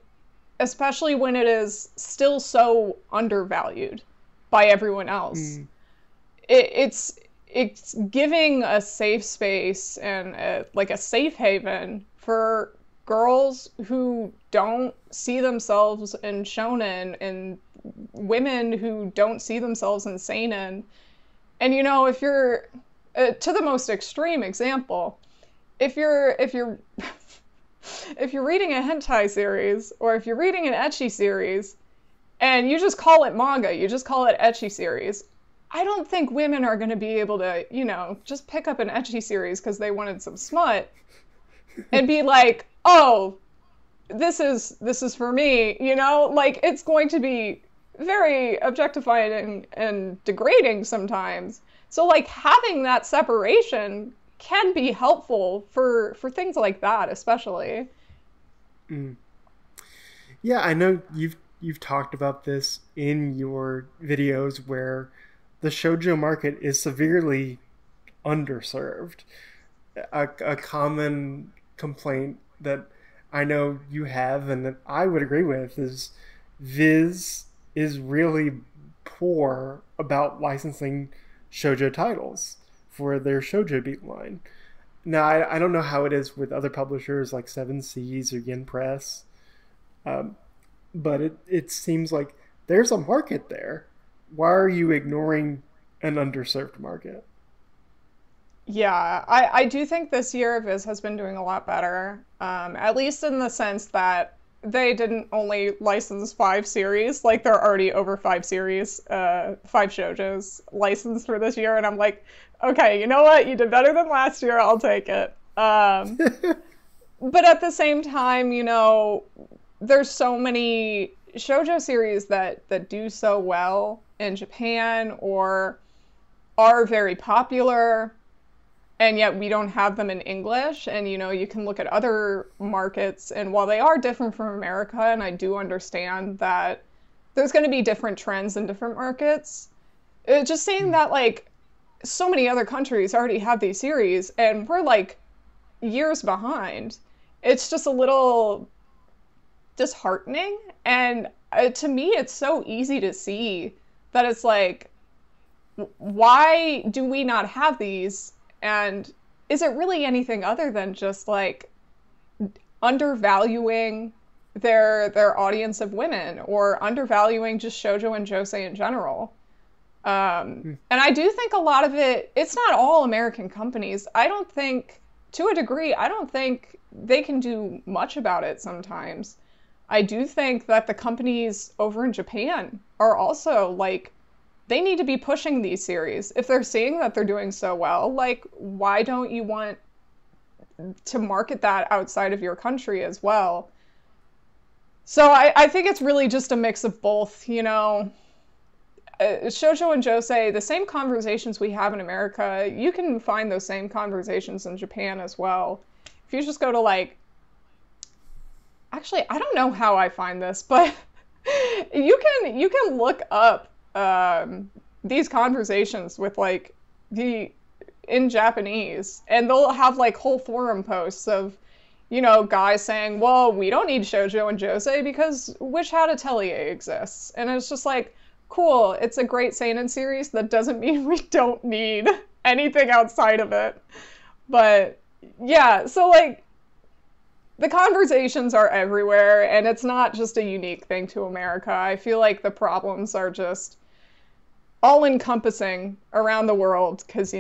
especially when it is still so undervalued by everyone else. It's giving a safe space and a safe haven for girls who don't see themselves in shonen, and women who don't see themselves in seinen. And you know, if you're to the most extreme example, if you're if you're reading a hentai series, or if you're reading an ecchi series, and you just call it manga, you just call it ecchi series, I don't think women are going to be able to, you know, just pick up an ecchi series because they wanted some smut and be like, oh, this is for me, you know? Like, it's going to be very objectifying and degrading sometimes. So, like, having that separation can be helpful for things like that, especially. Mm. Yeah, I know you've talked about this in your videos where the shoujo market is severely underserved. A common complaint that I know you have and that I would agree with is Viz is really poor about licensing shoujo titles for their shoujo beat line. Now, I don't know how it is with other publishers like Seven Seas or Yen Press, um, but it seems like there's a market there. Why are you ignoring an underserved market? Yeah, I do think this year Viz has been doing a lot better, at least in the sense that they didn't only license 5 series, like they're already over 5 series, 5 shoujos licensed for this year, and I'm like, okay, you know what? You did better than last year. I'll take it. But at the same time, there's so many shoujo series that do so well in Japan or are very popular, and yet we don't have them in English. And you can look at other markets, and while they are different from America, and I do understand that there's going to be different trends in different markets, just seeing that like so many other countries already have these series and we're like years behind, it's just a little disheartening. And to me, it's so easy to see that it's like, why do we not have these? And is it really anything other than just like undervaluing their audience of women, or undervaluing just shoujo and josei in general? And I do think a lot of it's not all American companies. I don't think, to a degree, I don't think they can do much about it sometimes. I do think that the companies over in Japan are also like, they need to be pushing these series. If they're seeing that they're doing so well, like, why don't you want to market that outside of your country as well? So I think it's really just a mix of both, shoujo and josei, the same conversations we have in America, you can find those same conversations in Japan as well. If you just go to like, actually, I don't know how I find this, but you can look up these conversations with like in Japanese, and they'll have like whole forum posts of guys saying, well, we don't need shoujo and josei because Wish Hat Atelier exists. And it's just like, cool, it's a great seinen series. That doesn't mean we don't need anything outside of it. But yeah, so like the conversations are everywhere, and it's not just a unique thing to America. I feel like the problems are just all encompassing around the world because,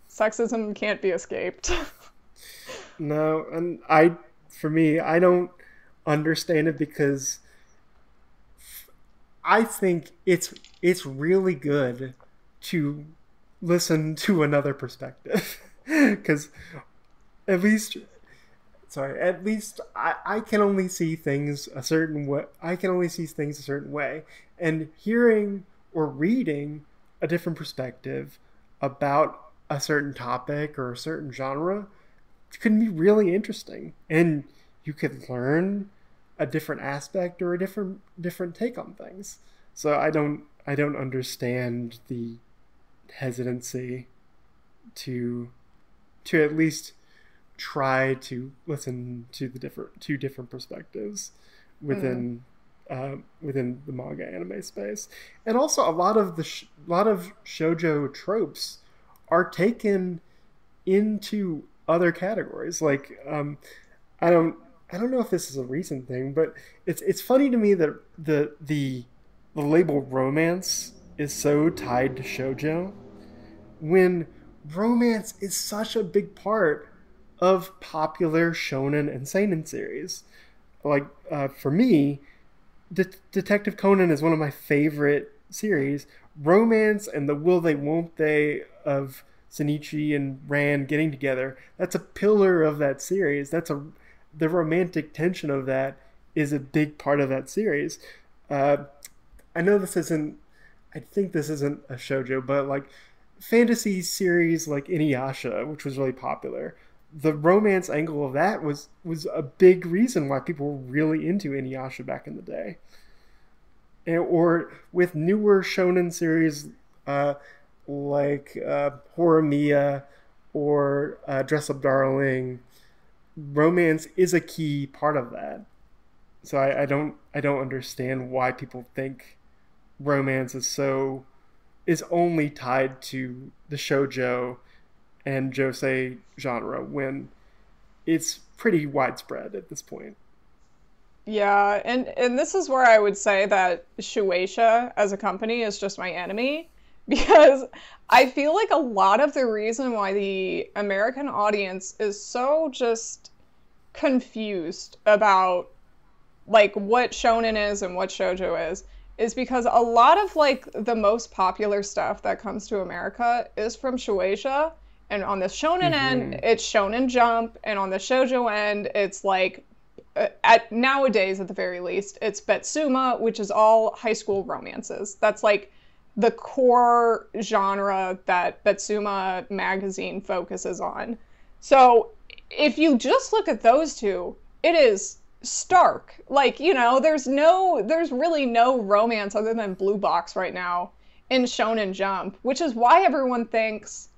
sexism can't be escaped. No, and for me, I don't understand it because I think it's really good to listen to another perspective because at least I can only see things a certain way. I can only see things a certain way, and hearing or reading a different perspective about a certain topic or a certain genre can be really interesting, and you could learn a different aspect or a different take on things. So I don't understand the hesitancy to at least try to listen to the different perspectives within within the manga anime space. And also a lot of shoujo tropes are taken into other categories. Like I don't know if this is a recent thing, but it's funny to me that the label romance is so tied to shoujo when romance is such a big part of popular shonen and seinen series. Like for me, Detective Conan is one of my favorite series. Romance and the will they won't they of Shinichi and Rand getting together, that's a pillar of that series. The romantic tension of that is a big part of that series. I think this isn't a shoujo, but like fantasy series like Inuyasha, which was really popular, the romance angle of that was a big reason why people were really into Inuyasha back in the day. Or with newer shonen series uh, like Horimiya or Dress Up Darling, romance is a key part of that. So I don't understand why people think romance is only tied to the shojo and josei genre when it's pretty widespread at this point. Yeah, and this is where I would say that Shueisha as a company is just my enemy because I feel like a lot of the reason why the American audience is so just confused about like what shonen is and what shoujo is because a lot of like the most popular stuff that comes to America is from Shueisha, and on the shonen end Mm-hmm. it's Shonen Jump, and on the shoujo end it's like at nowadays at the very least it's Betsuma, which is all high school romances. That's like the core genre that Betsuma magazine focuses on. So if you just look at those two, it is stark. Like, there's really no romance other than Blue Box right now in Shonen Jump, which is why everyone thinks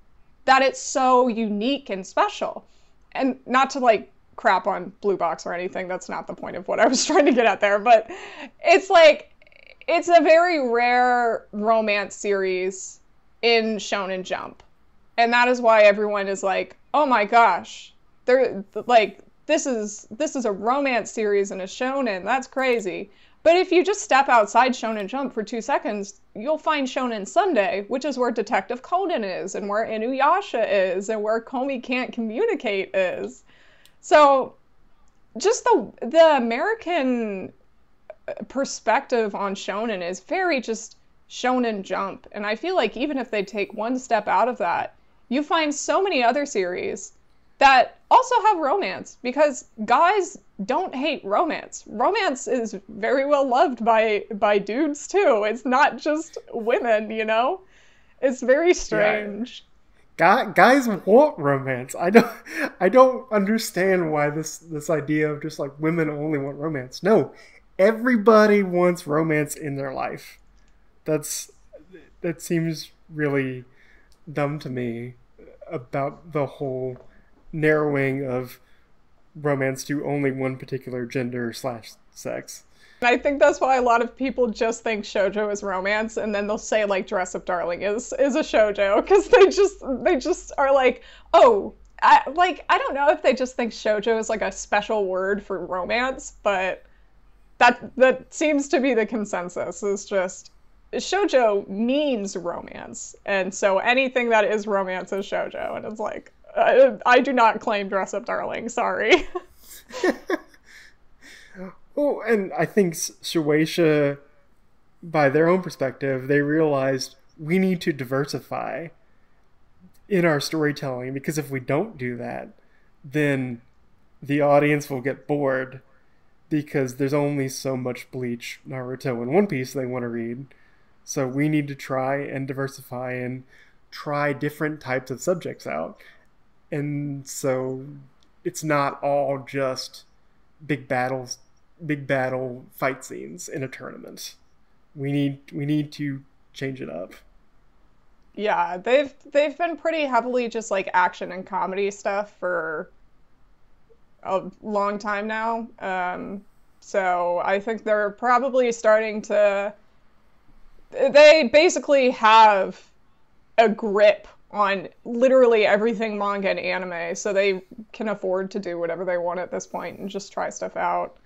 that it's so unique and special. And not to like crap on Blue Box or anything, that's not the point of what I was trying to get at there, but it's like it's a very rare romance series in Shonen Jump. And that is why everyone is like, "Oh my gosh, they're like this is a romance series in a shonen. That's crazy." But if you just step outside Shonen Jump for 2 seconds, you'll find Shonen Sunday, which is where Detective Conan is, and where Inuyasha is, and where Komi Can't Communicate is. So just the American perspective on shonen is very just Shonen Jump, and I feel like even if they take one step out of that, you find so many other series that also have romance, because guys don't hate romance. Romance is very well loved by dudes too. It's not just women. It's very Yeah, strange. guys want romance. I don't understand why this idea of just like women only want romance. No, everybody wants romance in their life. That's that seems really dumb to me about the whole narrowing of romance to only one particular gender slash sex. And I think that's why a lot of people just think shojo is romance, and then they'll say like Dress Up Darling is a shojo because they just are like, oh, I don't know if they just think shojo is like a special word for romance, but that seems to be the consensus. Is just shojo means romance, and so anything that is romance is shojo, and it's like I do not claim Dress Up Darling. Sorry. Well, and I think Shueisha, by their own perspective, they realized we need to diversify in our storytelling, because if we don't do that, then the audience will get bored because there's only so much Bleach, Naruto, and One Piece they want to read. So we need to try and diversify and try different types of subjects out. And so it's not all just big battles, big battle fight scenes in a tournament. We need to change it up. Yeah, they've been pretty heavily just like action and comedy stuff for a long time now. So I think they're probably starting to. They basically have a grip on literally everything manga and anime, so they can afford to do whatever they want at this point and just try stuff out.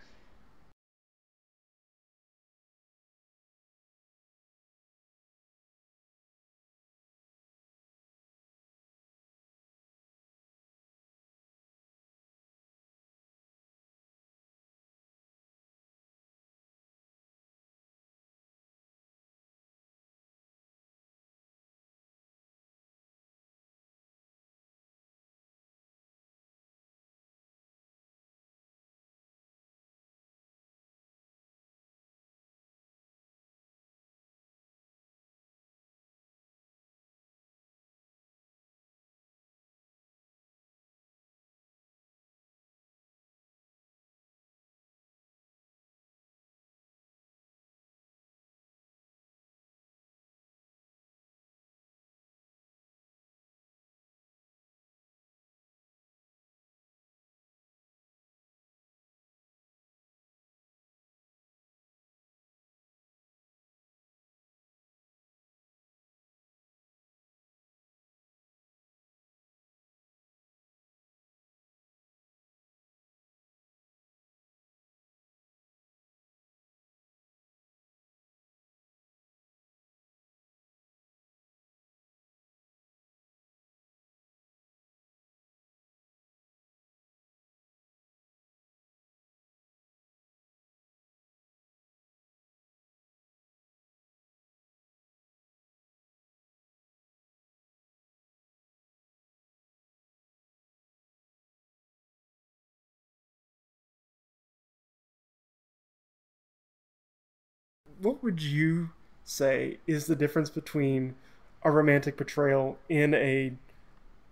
what would you say is the difference between a romantic portrayal in a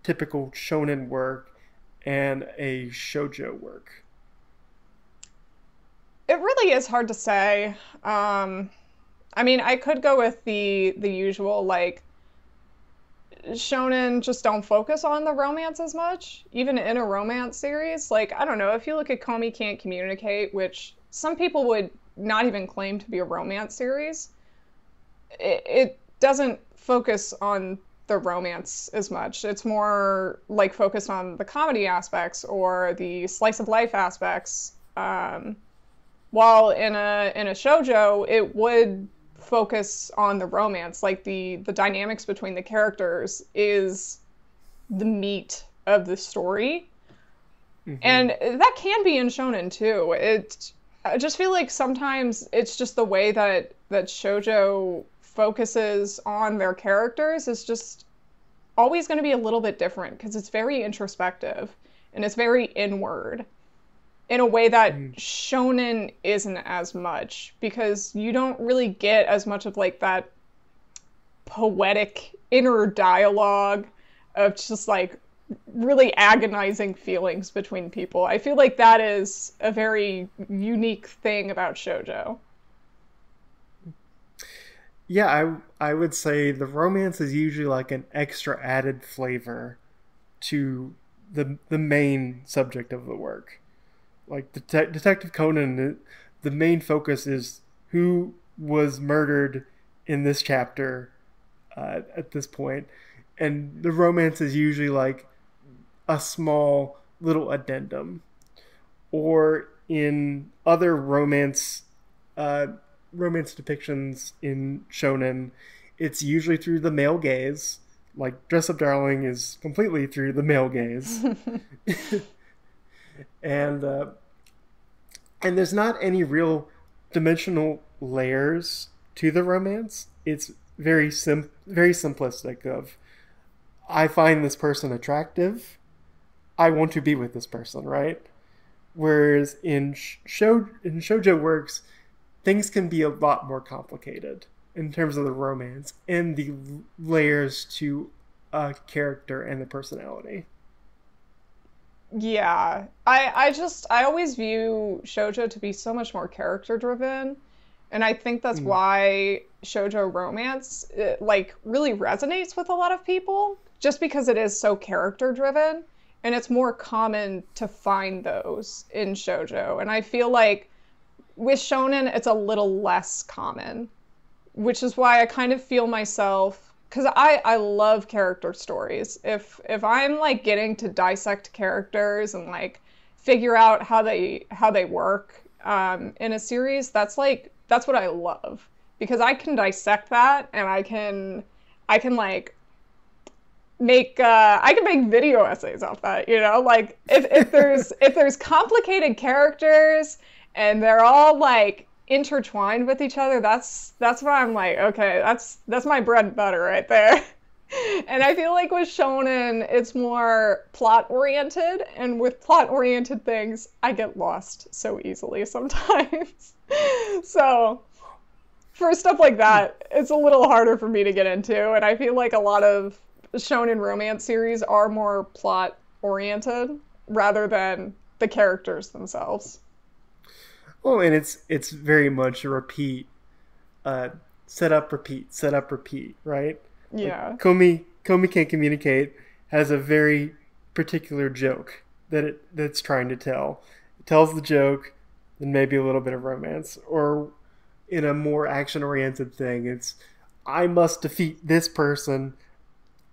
typical shonen work and a shoujo work? It really is hard to say. I mean, I could go with the usual, like, shonen just don't focus on the romance as much, even in a romance series. Like, I don't know, if you look at Komi Can't Communicate, which some people would not even claim to be a romance series, it doesn't focus on the romance as much. It's more like focused on the comedy aspects or the slice of life aspects. While in a shoujo, it would focus on the romance, like the dynamics between the characters is the meat of the story. Mm-hmm. And that can be in shonen too. I just feel like sometimes it's just the way that shoujo focuses on their characters is just always going to be a little bit different because it's very introspective and it's very inward in a way that shonen isn't as much, because you don't really get as much of like that poetic inner dialogue of just like really agonizing feelings between people. I feel like that is a very unique thing about shoujo. Yeah, I would say the romance is usually like an extra added flavor to the main subject of the work. Like Detective Conan, the main focus is who was murdered in this chapter at this point, and the romance is usually like a small little addendum. Or in other romance depictions in shonen, it's usually through the male gaze. Like Dress Up Darling is completely through the male gaze. And there's not any real dimensional layers to the romance. It's very simplistic of, I find this person attractive, I want to be with this person, right? Whereas in shoujo works, things can be a lot more complicated in terms of the romance and the layers to a character and the personality. Yeah, I always view shoujo to be so much more character driven, and I think that's why shoujo romance like really resonates with a lot of people, just because it is so character driven, and it's more common to find those in shoujo. And I feel like with shonen it's a little less common, which is why I kind of feel myself, because I love character stories. If I'm like getting to dissect characters and like figure out how they work in a series, that's what I love, because I can dissect that and I can like make I can make video essays off that, you know? Like if there's complicated characters and they're all like intertwined with each other, that's why I'm like, okay, that's my bread and butter right there. And I feel like with shonen it's more plot oriented, and with plot oriented things I get lost so easily sometimes. So for stuff like that, it's a little harder for me to get into, and I feel like a lot of shonen romance series are more plot oriented rather than the characters themselves. Well, and it's very much a repeat, set up, repeat, right? Yeah. Like Komi Can't Communicate has a very particular joke that's trying to tell. It tells the joke, then maybe a little bit of romance. Or in a more action-oriented thing, it's, I must defeat this person,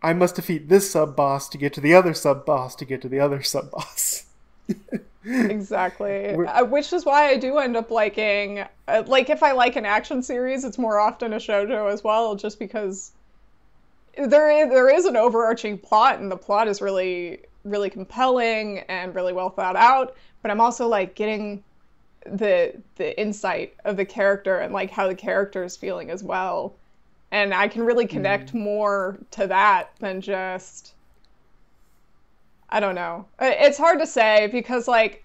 I must defeat this sub-boss to get to the other sub-boss to get to the other sub-boss. Exactly. Which is why I do end up liking, like if I like an action series, it's more often a shoujo as well, just because there is an overarching plot, and the plot is really, really compelling and really well thought out, but I'm also like getting the insight of the character and like how the character is feeling as well. And I can really connect more to that than just, I don't know. It's hard to say, because like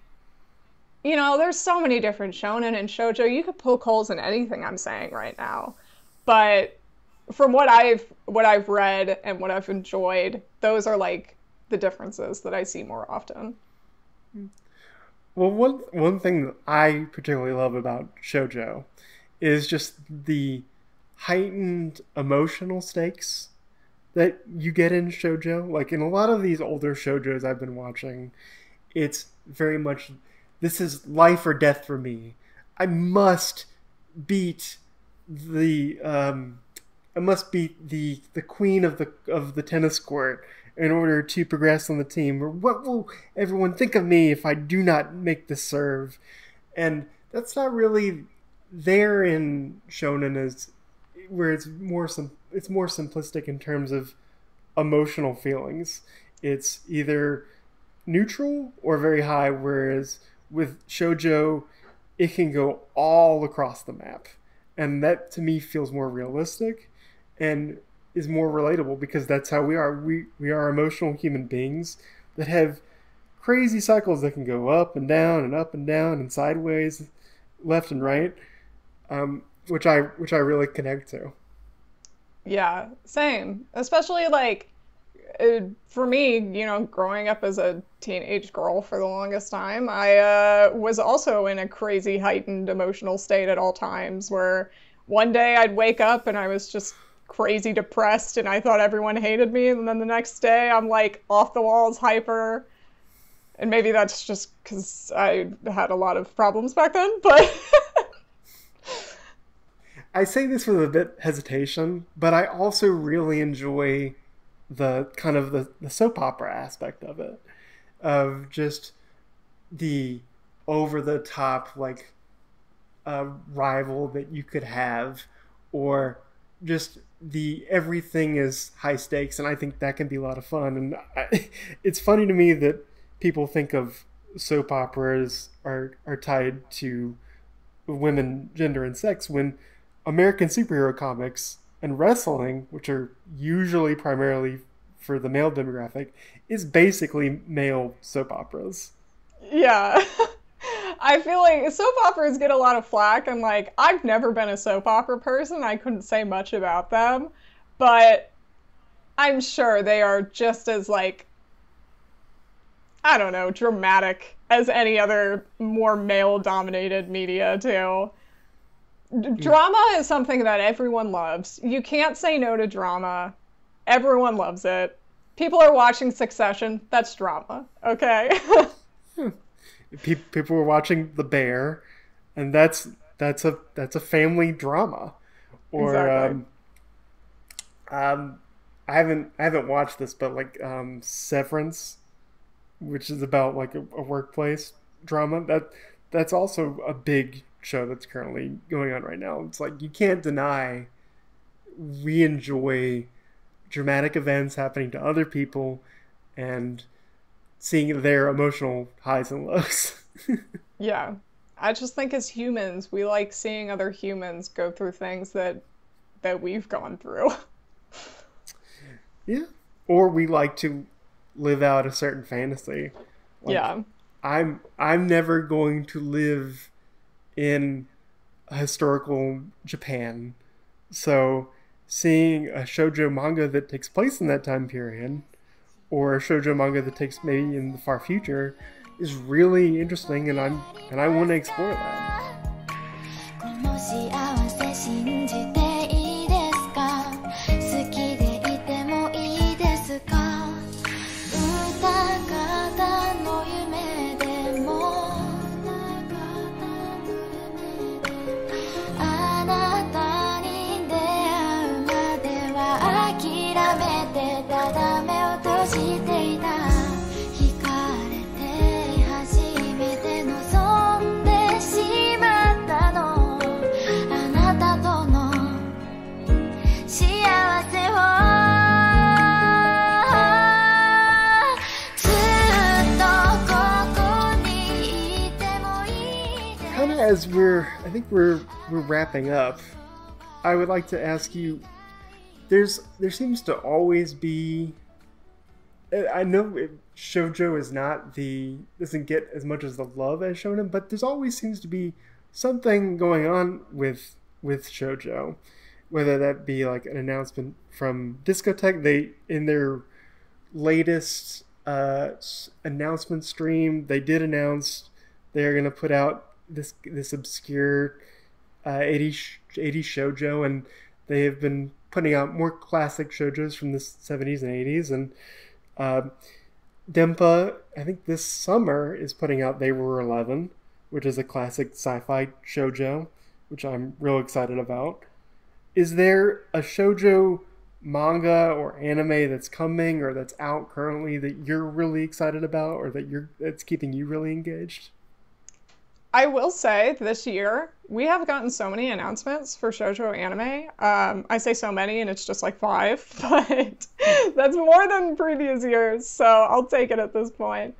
you know, there's so many different shonen and shoujo. You could poke holes in anything I'm saying right now. But from what I've read and what I've enjoyed, those are like the differences that I see more often. Well, one thing that I particularly love about shoujo is just the heightened emotional stakes that you get in shoujo. Like in a lot of these older shoujos I've been watching, it's very much, this is life or death for me. I must beat the the queen of the tennis court in order to progress on the team. Or what will everyone think of me if I do not make the serve? And that's not really there in shonen, as where it's more simplistic in terms of emotional feelings. It's either neutral or very high, whereas with shoujo it can go all across the map, and that to me feels more realistic and is more relatable, because that's how we are. We are emotional human beings that have crazy cycles that can go up and down and up and down and sideways, left and right, which I really connect to. Yeah, same. Especially like for me, you know, growing up as a teenage girl for the longest time, I was also in a crazy heightened emotional state at all times, where one day I'd wake up and I was just crazy depressed and I thought everyone hated me, and then the next day I'm like off the walls hyper. And maybe that's just because I had a lot of problems back then, but I say this with a bit hesitation, but I also really enjoy the kind of the soap opera aspect of it, of just the over the top like rival that you could have, or just the everything is high stakes, and I think that can be a lot of fun. And it's funny to me that people think of soap operas are tied to women, gender, and sex, when American superhero comics and wrestling, which are usually primarily for the male demographic, is basically male soap operas. yeah. I feel like soap operas get a lot of flack, and like I've never been a soap opera person. I couldn't say much about them, but I'm sure they are just as like, I don't know, dramatic as any other more male dominated media too. Drama is something that everyone loves. You can't say no to drama. Everyone loves it. People are watching Succession. That's drama, okay? People were watching The Bear, and that's a family drama. Or Exactly. I haven't watched this, but like Severance, which is about like a workplace drama, that's also a big show that's currently going on right now. It's like you can't deny we enjoy dramatic events happening to other people and seeing their emotional highs and lows. Yeah. I just think as humans, we like seeing other humans go through things that we've gone through. Yeah. Or we like to live out a certain fantasy. Like, Yeah. I'm never going to live in a historical Japan. So seeing a shoujo manga that takes place in that time period, or a shoujo manga that takes maybe in the far future, is really interesting, and I want to explore that. この幸せ信じていいですか好きでいてもいいですか歌方の夢でもあなたに出会うまでは諦めてただ目を閉じていた惹かれて初めて望んでしまったのあなたとの幸せをずっとここにいてもいいです Kind of as I think we're wrapping up, I would like to ask you, there seems to always be I know shojo is not doesn't get as much as the love as shonen, but there's always seems to be something going on with shojo, whether that be like an announcement from Discotech. They in their latest announcement stream, they did announce they're going to put out this obscure 80s shojo, and they have been putting out more classic shojos from the 70s and 80s. And Dempa, I think this summer, is putting out They Were 11, which is a classic sci-fi shoujo, which I'm real excited about. Is there a shoujo manga or anime that's coming or that's out currently that you're really excited about, or that's keeping you really engaged? I will say this year we have gotten so many announcements for shoujo anime. I say so many, and it's just like five, but that's more than previous years, so I'll take it at this point.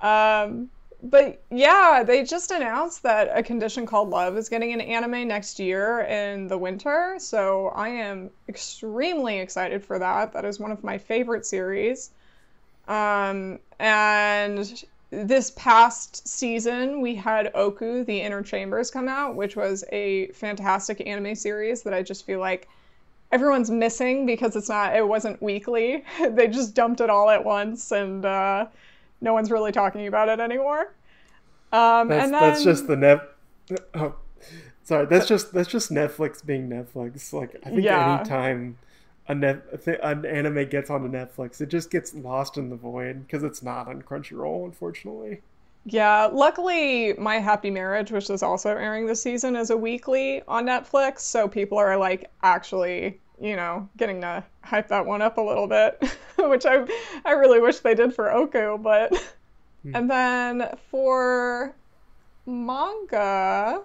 But yeah, they just announced that A Condition Called Love is getting an anime next year in the winter, so I am extremely excited for that. That is one of my favorite series. And this past season, we had Oku, The Inner Chambers, come out, which was a fantastic anime series that I just feel like everyone's missing because it wasn't weekly. They just dumped it all at once, and no one's really talking about it anymore. That's just the oh, sorry. That's just Netflix being Netflix. Like, I think anytime an anime gets onto Netflix, it just gets lost in the void because it's not on Crunchyroll, unfortunately. Yeah, luckily My Happy Marriage, which is also airing this season, is a weekly on Netflix, so people are like actually, getting to hype that one up a little bit, which I really wish they did for Oku, but and then for manga,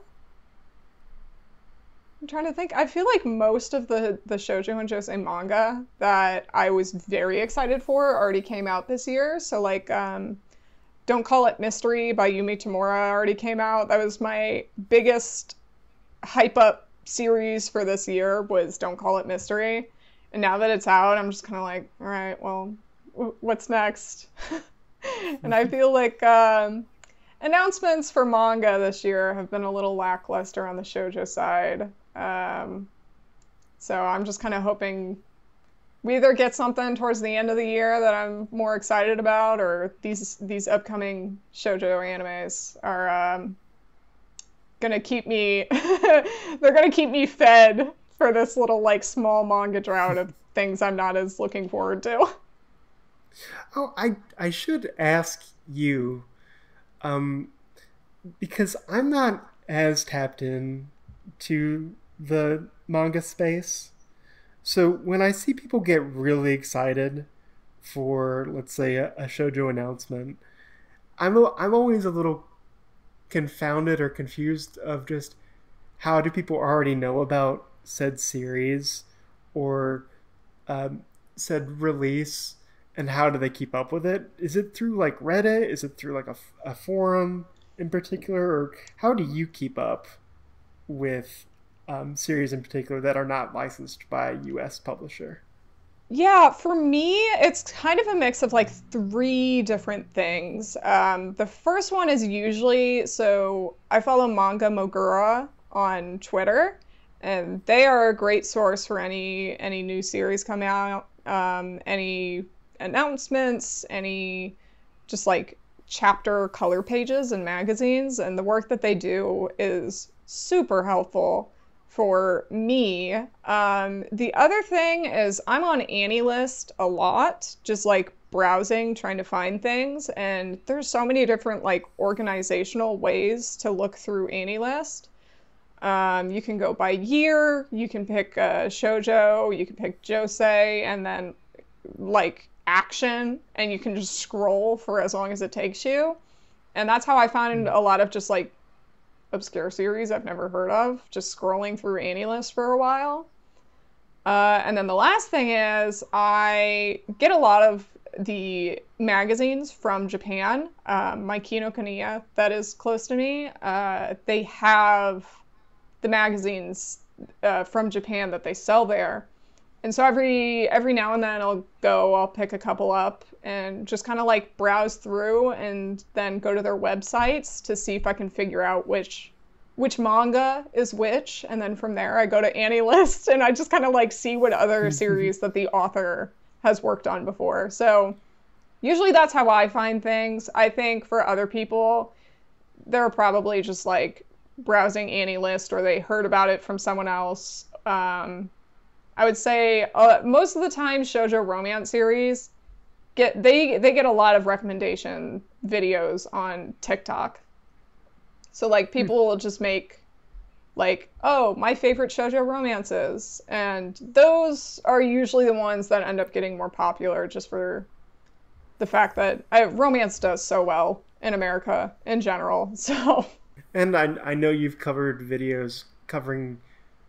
I'm trying to think. I feel like most of the Shojo and Josei manga that I was very excited for already came out this year. So like Don't Call It Mystery by Yumi Tamura already came out. That was my biggest hype up series for this year, was Don't Call It Mystery. And now that it's out, I'm just kind of like, all right, well, what's next? And I feel like announcements for manga this year have been a little lackluster on the shoujo side. So I'm just kind of hoping we either get something towards the end of the year that I'm more excited about, or these upcoming shoujo animes are gonna keep me they're gonna keep me fed for this little like small manga drought of things I'm not as looking forward to. Oh, I should ask you, because I'm not as tapped in to the manga space. So when I see people get really excited for, let's say, a shoujo announcement, I'm always a little confounded or confused of just how do people already know about said series or said release, and how do they keep up with it? Is it through like Reddit? Is it through like a forum in particular? Or how do you keep up with series in particular that are not licensed by a US publisher? Yeah, for me, it's kind of a mix of like three different things. The first one is usually, so I follow Manga Mogura on Twitter, and they are a great source for any new series coming out, any announcements, any just like chapter color pages and magazines, and the work that they do is super helpful for me. The other thing is I'm on AniList a lot, just like browsing, trying to find things, and there's so many different like organizational ways to look through AniList. You can go by year, you can pick shoujo, you can pick josei, and then like action, and you can just scroll for as long as it takes you. And that's how I found a lot of just like obscure series I've never heard of, just scrolling through AniList for a while. And then the last thing is I get a lot of the magazines from Japan. My Kinokuniya, that is close to me, they have the magazines from Japan that they sell there. And so every now and then I'll pick a couple up and just kind of like browse through and then go to their websites to see if I can figure out which manga is which. And then from there I go to AniList and I just kind of like see what other series that the author has worked on before. So usually that's how I find things. I think for other people, they're probably just like browsing AniList or they heard about it from someone else. I would say most of the time shoujo romance series get a lot of recommendation videos on TikTok. So like people will just make like, oh, my favorite shoujo romances, and those are usually the ones that end up getting more popular just for the fact that romance does so well in America in general. So, and I know you've covered videos covering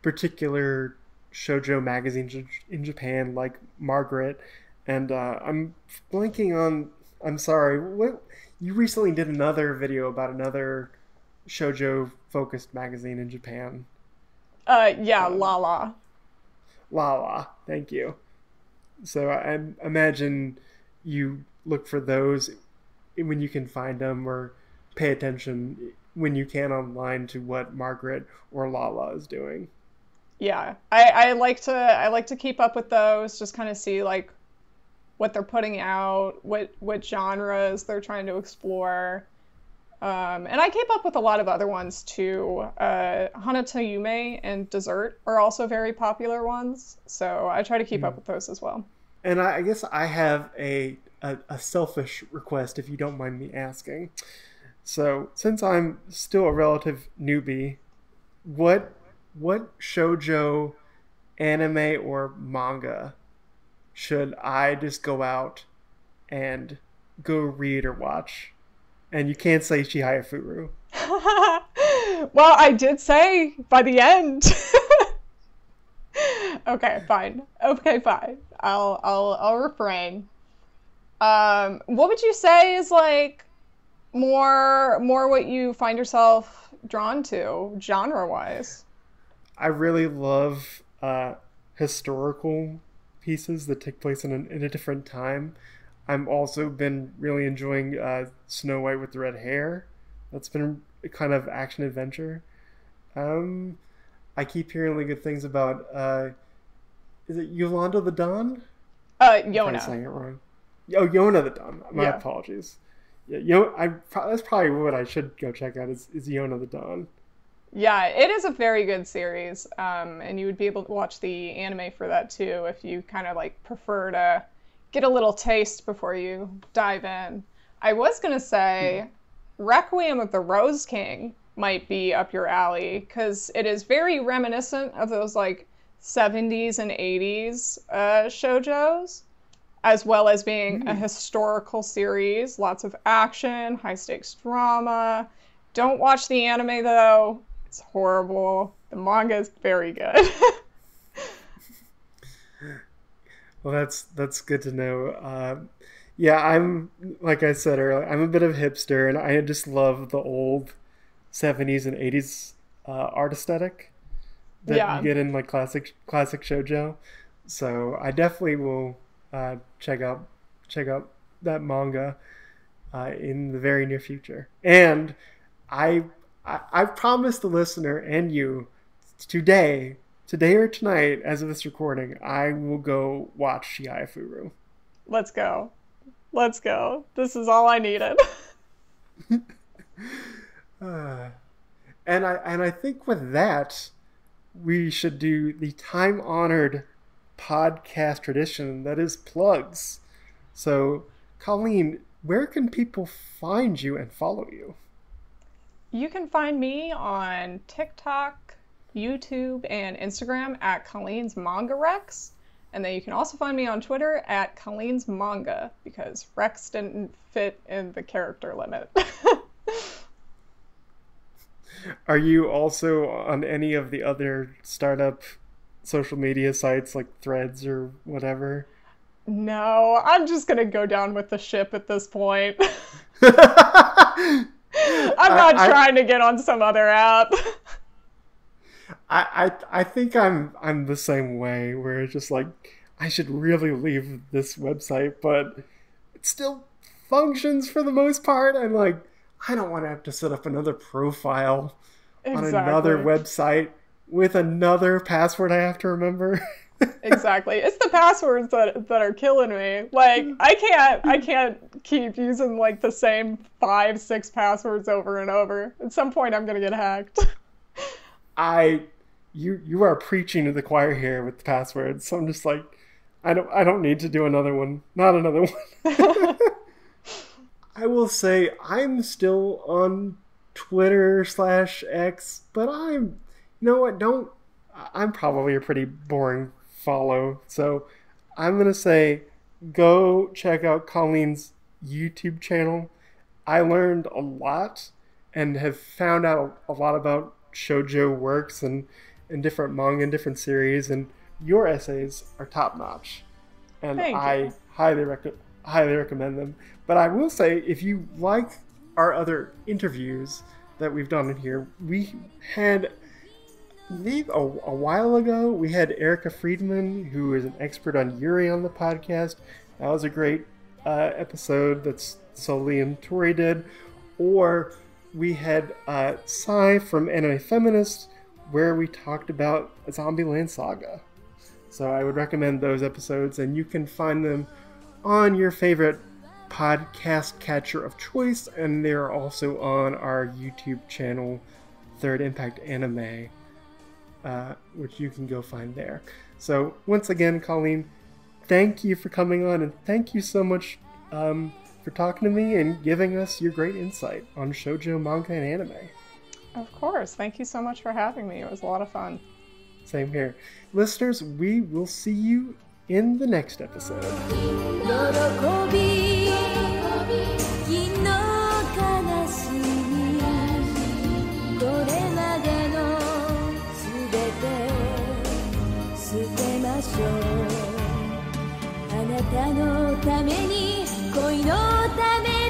particular shoujo magazines in Japan, like Margaret, and I'm blanking on. I'm sorry. What you recently did another video about another shoujo focused magazine in Japan. Lala. Lala. Thank you. So I imagine you look for those when you can find them, or pay attention when you can online to what Margaret or Lala is doing. Yeah, I like to keep up with those, just kind of see like what they're putting out, what genres they're trying to explore. And I keep up with a lot of other ones too. Hanata Yume and Dessert are also very popular ones, so I try to keep up with those as well. And I guess I have a selfish request, if you don't mind me asking. So, since I'm still a relative newbie, what shoujo anime or manga should I just go out and go read or watch? And you can't say Chihaya Furu. Well, I did say by the end. Okay, fine. I'll refrain. What would you say is like more what you find yourself drawn to genre-wise? I really love historical pieces that take place in a different time. I've also been really enjoying Snow White with the Red Hair. That's been a kind of action adventure. I keep hearing really good things about is it Yolanda the Dawn? Yona. I'm saying it wrong. Oh, Yona the Dawn. My apologies. Yeah, that's probably what I should go check out is Yona the Dawn. Yeah, it is a very good series, and you would be able to watch the anime for that too if you kind of like prefer to get a little taste before you dive in. I was gonna say Requiem of the Rose King might be up your alley because it is very reminiscent of those like 70s and 80s shoujos, as well as being a historical series, lots of action, high stakes drama. Don't watch the anime though. It's horrible. The manga is very good. Well, that's good to know. Yeah, I'm, like I said earlier, I'm a bit of a hipster, and I just love the old 70s and 80s art aesthetic that you get in like classic shoujo. So I definitely will check out that manga in the very near future. And I promised the listener and you today or tonight, as of this recording, I will go watch Chihaya Furu. Let's go. This is all I needed. And I think with that, we should do the time-honored podcast tradition that is plugs. So, Colleen, where can people find you and follow you? You can find me on TikTok, YouTube, and Instagram at Colleen's Manga Rex. And then you can also find me on Twitter at Colleen's Manga, because Rex didn't fit in the character limit. Are you also on any of the other startup social media sites like Threads or whatever? No, I'm just going to go down with the ship at this point. I'm not trying to get on some other app. I think I'm the same way, where it's just like I should really leave this website, but it still functions for the most part. And like I don't want to have to set up another profile on another website with another password I have to remember. Exactly. It's the passwords that are killing me. Like I can't keep using like the same 5-6 passwords over and over. At some point I'm gonna get hacked. You are preaching to the choir here with the passwords. So I'm just like I don't need to do another one. Not another one. I will say I'm still on Twitter/X, but you know what, I'm probably a pretty boring follow. So I'm going to say go check out Colleen's YouTube channel. I learned a lot and have found out a lot about shoujo works and different manga and different series, and your essays are top notch. And Thank I you. highly recommend them. But I will say, if you like our other interviews that we've done in here, we had a while ago, we had Erica Friedman, who is an expert on Yuri, on the podcast. That was a great episode that Sully and Tori did. Or we had Sai from Anime Feminist, where we talked about Zombieland Saga. So I would recommend those episodes, and you can find them on your favorite podcast catcher of choice, and they're also on our YouTube channel, Third Impact Anime, which you can go find there. So once again, Colleen, thank you for coming on, and thank you so much for talking to me and giving us your great insight on shoujo manga and anime. Of course. Thank you so much for having me. It was a lot of fun. Same here. Listeners, we will see you in the next episode. 喜び昨日悲しみこれまでのすべて捨てましょうあなたのために恋のため